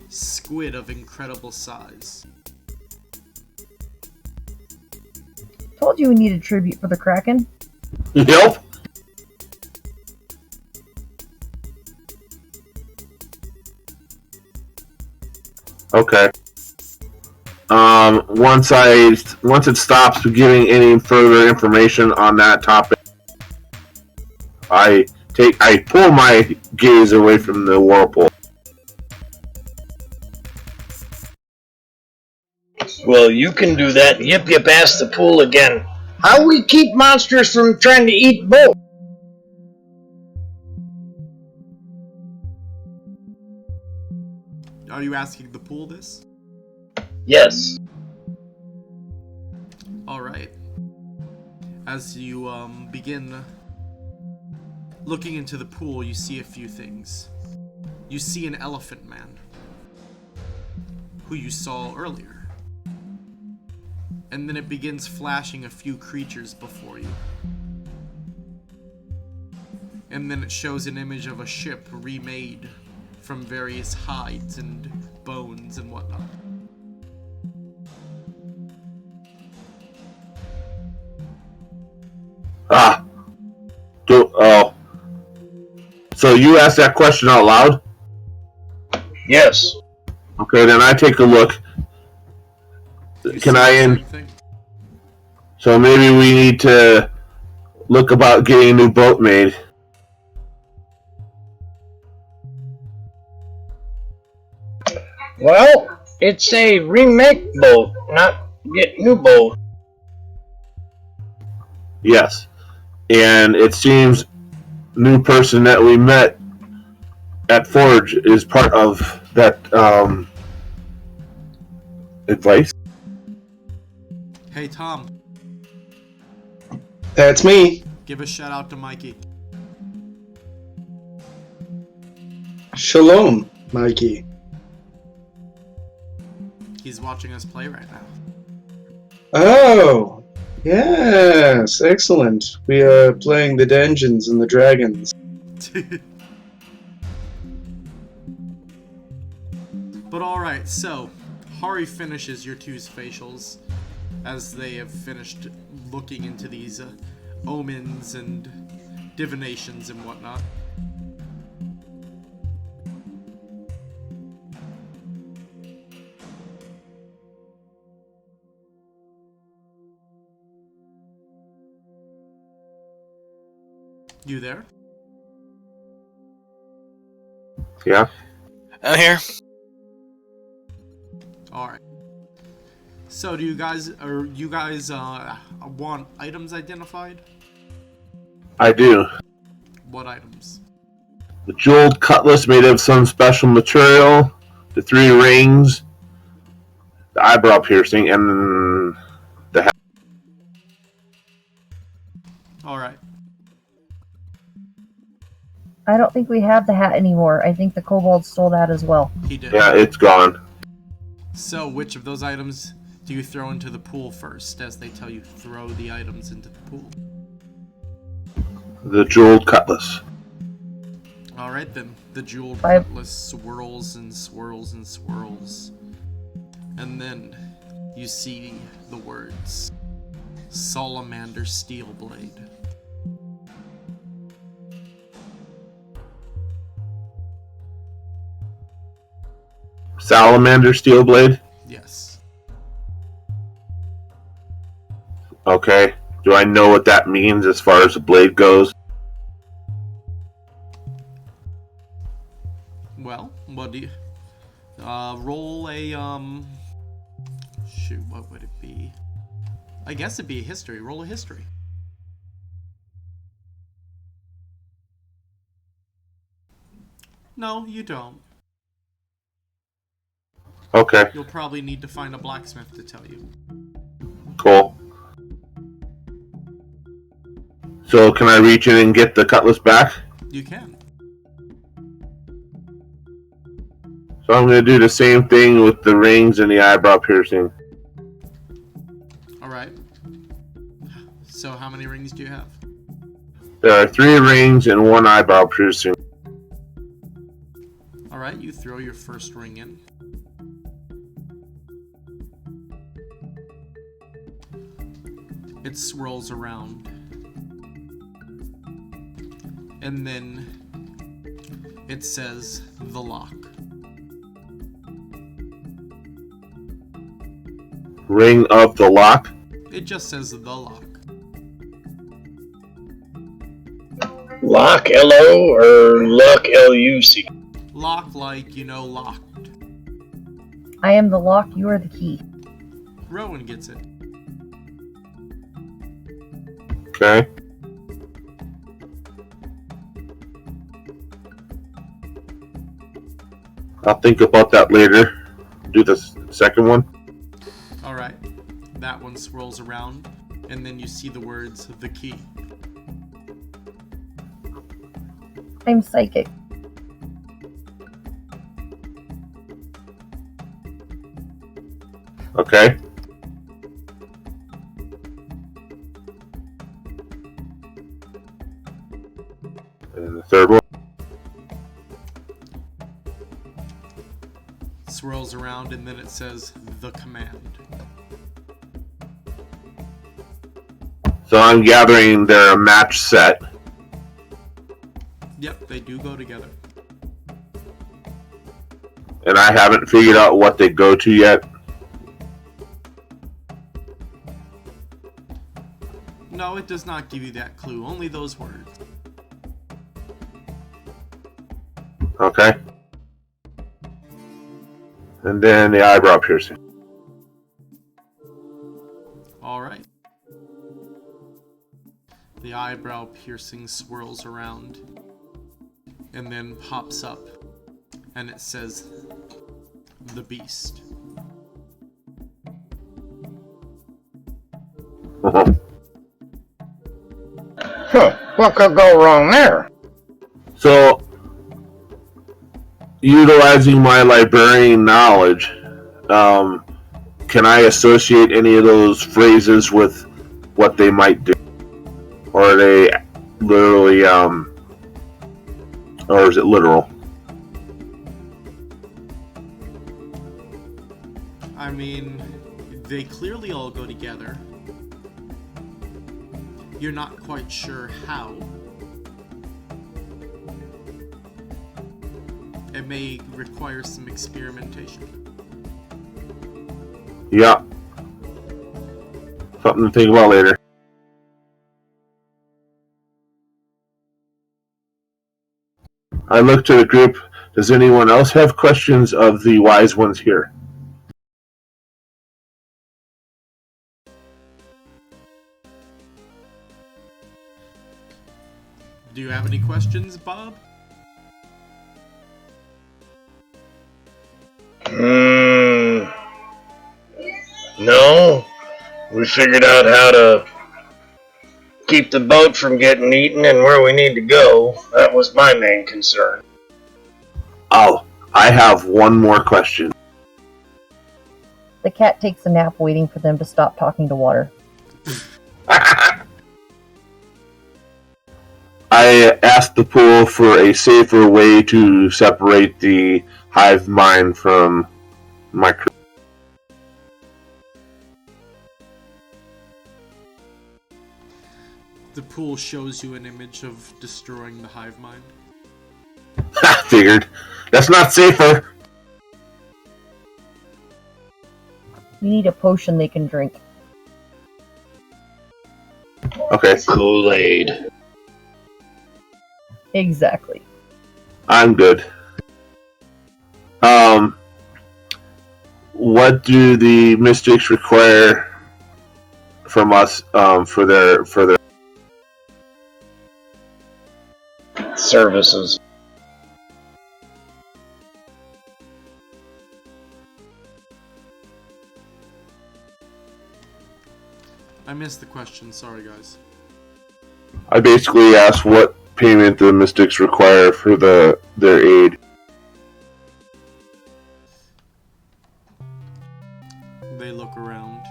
squid of incredible size. Told you we needed tribute for the Kraken. Yep. Okay. Once it stops giving any further information on that topic, I pull my gaze away from the whirlpool. Well, you can do that. Yip yip ass the pool again. How we keep monsters from trying to eat both? Are you asking the pool this? Yes. Alright. As you begin looking into the pool, you see a few things. You see an elephant man, who you saw earlier. And then it begins flashing a few creatures before you. And then it shows an image of a ship remade from various hides and bones and whatnot. So you asked that question out loud? Yes. Okay, then I take a look. Can I in? So maybe we need to look about getting a new boat made. Well, it's a remake boat, not get new boat. Yes. And it seems new person that we met at Forge is part of that advice. Hey Tom, That's me. give a shout out to Mikey. Shalom, Mikey. He's watching us play right now. Oh, yes, excellent. We are playing the Dungeons and the Dragons. But alright, so Hari finishes your two's facials as they have finished looking into these omens and divinations and whatnot. You there? Yeah. I'm here. Alright. So do you guys want items identified? I do. What items? The jeweled cutlass made of some special material, the 3 rings, the eyebrow piercing, and the hat. Alright. I don't think we have the hat anymore. I think the kobold stole that as well. He did. Yeah, it's gone. So which of those items do you throw into the pool first, as they tell you throw the items into the pool? The jeweled cutlass. Alright then, the jeweled I've- cutlass swirls and swirls and swirls. And then you see the words Salamander Steelblade. Salamander steel blade. Yes. Okay. Do I know what that means as far as the blade goes? Well, what do you... roll a, shoot, what would it be? I guess it'd be a history. Roll a history. No, you don't. Okay, You'll probably need to find a blacksmith to tell you. cool. So can I reach in and get the cutlass back? You can. So I'm going to do the same thing with the rings and the eyebrow piercing. Alright. So how many rings do you have? There are 3 rings and 1 eyebrow piercing. Alright, you throw your first ring in. It swirls around. And then it says the lock. Ring of the lock. It just says the lock. Lock, L-O, or Luck, L-U-C? Lock like, you know, locked. I am the lock, you are the key. Rowan gets it. Okay. I'll think about that later. Do the second one. Alright. That one swirls around, and then you see the words, the key. I'm psychic. Okay. And the third one. Swirls around, and then it says the command. So I'm gathering they're a match set. Yep, they do go together. And I haven't figured out what they go to yet. No, it does not give you that clue. Only those words. Okay. And then the eyebrow piercing. Alright. The eyebrow piercing swirls around and then pops up, and it says the beast. Huh, what could go wrong there? So, utilizing my librarian knowledge, can I associate any of those phrases with what they might do? Or are they literally, or is it literal? I mean, they clearly all go together. You're not quite sure how. It may require some experimentation. Yeah. Something to think about later. I look to the group. Does anyone else have questions of the wise ones here? Do you have any questions, Bob? No. We figured out how to keep the boat from getting eaten and where we need to go. That was my main concern. Oh, I have one more question. The cat takes a nap waiting for them to stop talking to water. I asked the pool for a safer way to separate the hive mind from my crew. The pool shows you an image of destroying the hive mind. I figured. That's not safer. You need a potion they can drink. Okay, Kool-Aid. Exactly. I'm good. What do the mystics require from us for their Services. I missed the question. Sorry, guys. I basically asked what payment the Mystics require for their aid. They look around.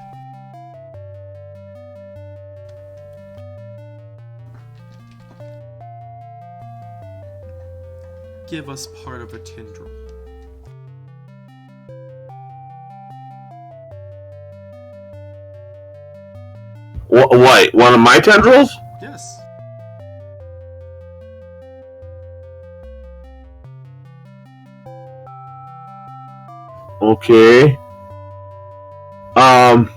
Give us part of a tendril. What? One of my tendrils? Yes. Okay. I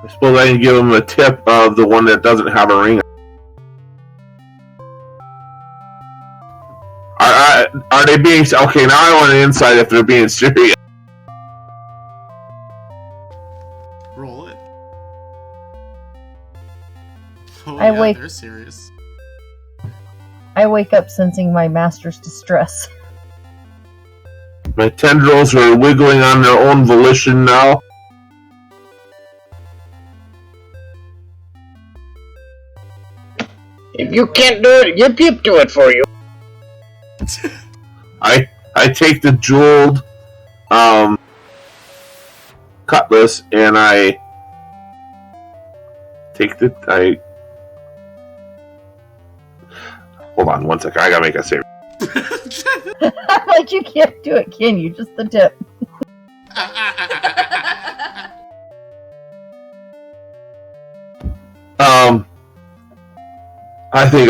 suppose I can give him a tip of the one that doesn't have a ring. Are they being... Okay, now I want an insight if they're being serious. Roll it. Oh, I yeah, wake- they're serious. I wake up sensing my master's distress. My tendrils are wiggling on their own volition now. If you can't do it, Yip Yip do it for you. I take the jeweled cutlass and I take the hold on 1 second, I gotta make a save. Like, you can't do it, can you? Just the tip. I think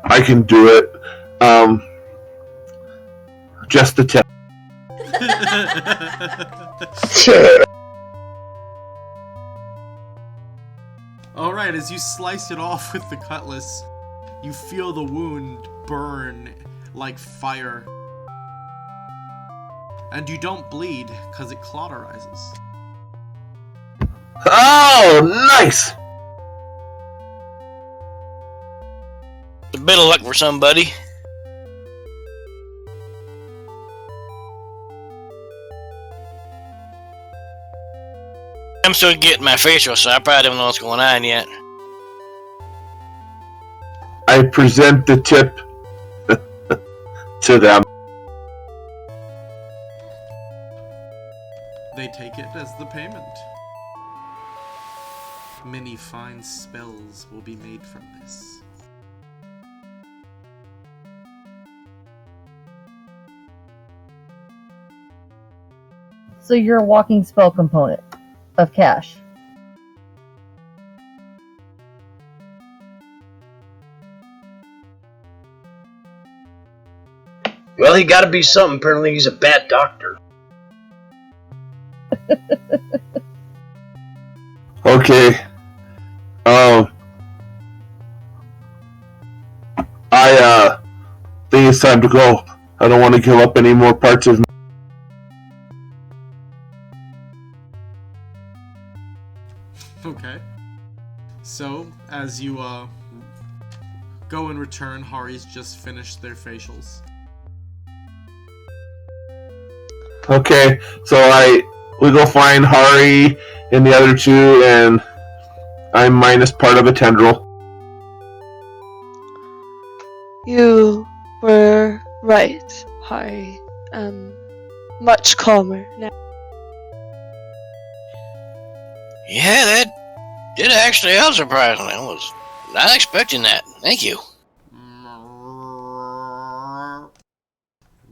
I can do it. Just the tip. Alright, as you slice it off with the cutlass, you feel the wound burn like fire. And you don't bleed, because it cauterizes. Oh, nice! A bit of luck for somebody. I'm still getting my facial, so I probably don't know what's going on yet. I present the tip to them. They take it as the payment. Many fine spells will be made from this. So you're a walking spell component of cash. Well, he gotta be something. Apparently he's a bad doctor. Okay. I think it's time to go. I don't want to give up any more parts of me. Okay. So, as you go and return, Hari's just finished their facials. Okay, so we go find Hari and the other two, and I'm minus part of a tendril. You were right, Hari. Much calmer now. Yeah, that did actually help surprisingly. I was not expecting that. Thank you.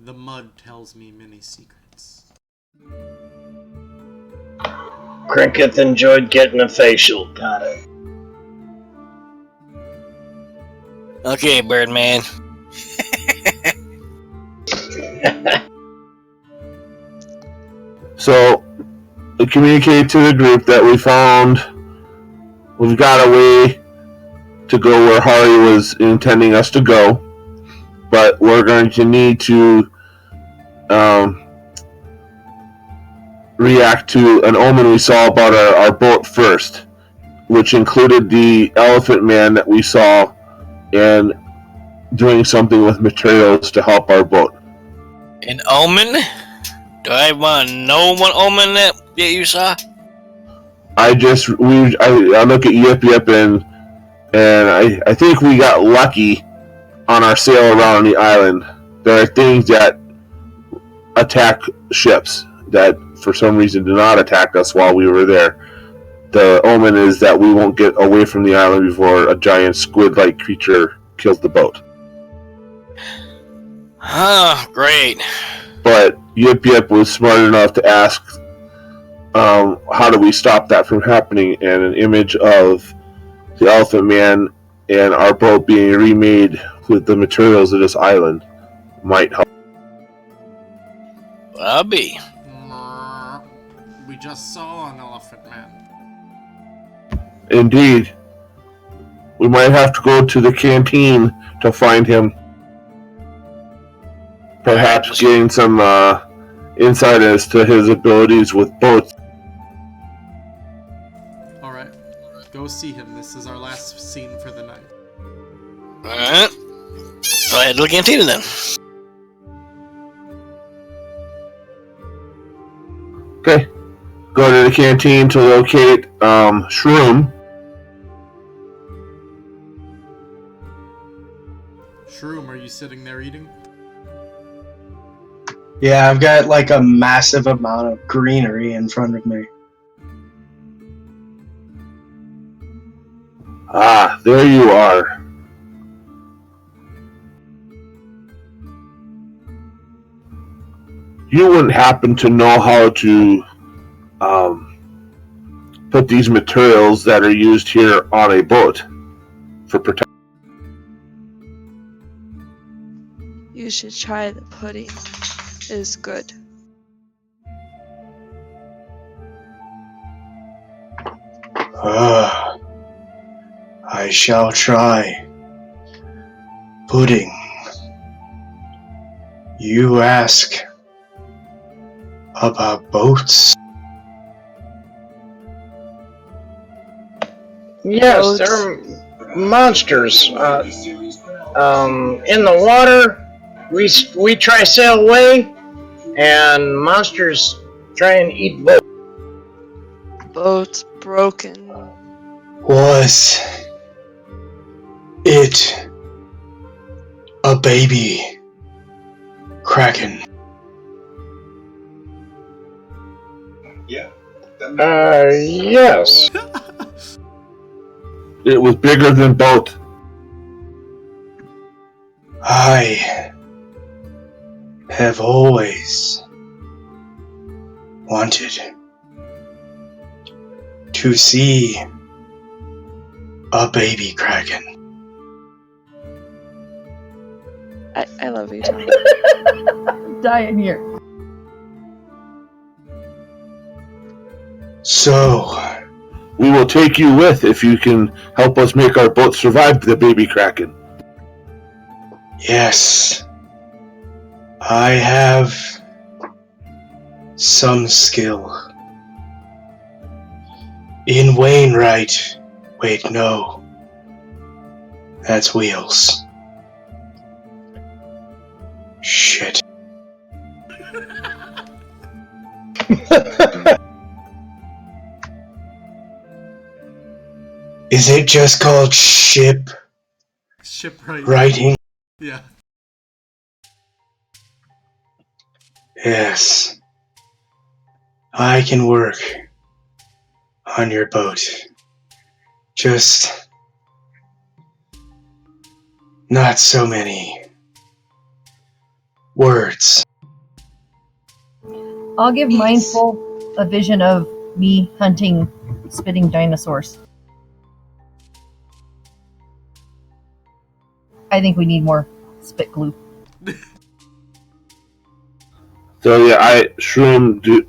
The mud tells me many secrets. Cricket enjoyed getting a facial. Got it. Okay, Birdman. So, we communicated to the group that we've got a way to go where Hari was intending us to go, but we're going to need to react to an omen we saw about our boat first, which included the elephant man that we saw and doing something with materials to help our boat. An omen? Do I want to know what omen that you saw? I look at Yip Yip and I think we got lucky on our sail around the island. There are things that attack ships that for some reason did not attack us while we were there. The omen is that we won't get away from the island before a giant squid-like creature kills the boat. Ah, great. But Yip Yip was smart enough to ask, how do we stop that from happening? And an image of the Elephant Man and our boat being remade with the materials of this island might help. I'll be. We just saw an Elephant Man. Indeed. We might have to go to the canteen to find him. Perhaps gain some insight as to his abilities with boats. Alright, go see him. This is our last scene for the night. Alright. Go ahead to the cantina then. Okay. Go to the canteen to locate Shroom. Shroom, are you sitting there eating? Yeah, I've got like a massive amount of greenery in front of me. Ah, there you are. You wouldn't happen to know how to put these materials that are used here on a boat for protection? You should try the pudding. It is good. I shall try. Pudding. You ask about boats? Yes, they're monsters. In the water, we try sail away, and monsters try and eat boats. Boat's broken. Was it a baby kraken? Yes. It was bigger than boat. I have always wanted to see a baby kraken. I love you, Tom. Dying here. So, We will take you with if you can help us make our boat survive the baby kraken. yes, I have some skill. In Wainwright. Wait, no. That's Wheels. Shit. Is it just called ship Shipwright. writing? Yeah. Yes. I can work on your boat. Just not so many words. I'll give Mindful a vision of me hunting spitting dinosaurs. I think we need more spit glue. So yeah, Shroom,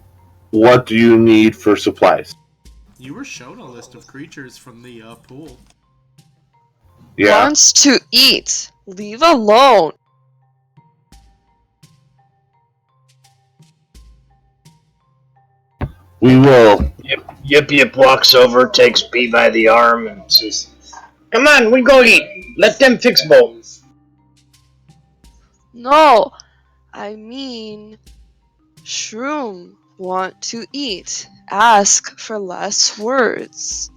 what do you need for supplies? You were shown a list of creatures from the pool. Yeah, Wants to eat. Leave alone. we will. Yip Yip walks over, takes B by the arm, and says, "Come on, we go eat. Let them fix both." No, I mean, Shroom, want to eat. Ask for less words.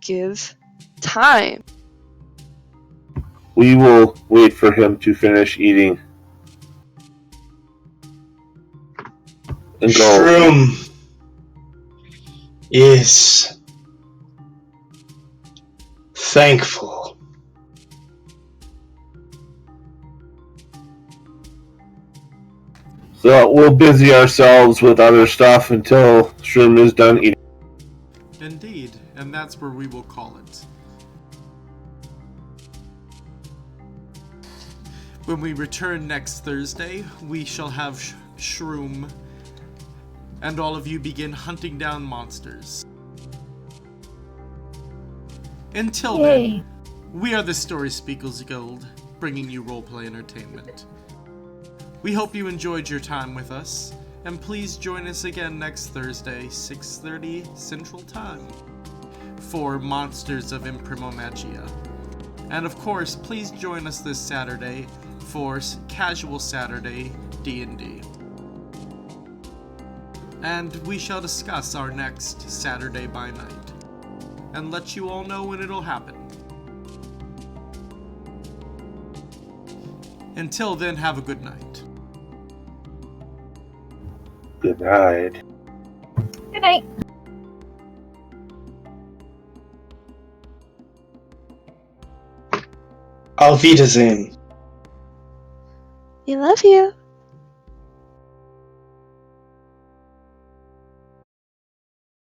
Give time. We will wait for him to finish eating. And go. Shroom is thankful. So we'll busy ourselves with other stuff until Shroom is done eating. Indeed, and that's where we will call it. When we return next Thursday, we shall have Shroom and all of you begin hunting down monsters. Until Yay. then, we are the Storyspeakers Guild, bringing you roleplay entertainment. We hope you enjoyed your time with us, and please join us again next Thursday, 6:30 Central Time, for Monsters of Magia. And of course, please join us this Saturday for Casual Saturday D&D. And we shall discuss our next Saturday by night, and let you all know when it'll happen. Until then, have a good night. Good night. Good night. Auf Wiedersehen. We love you.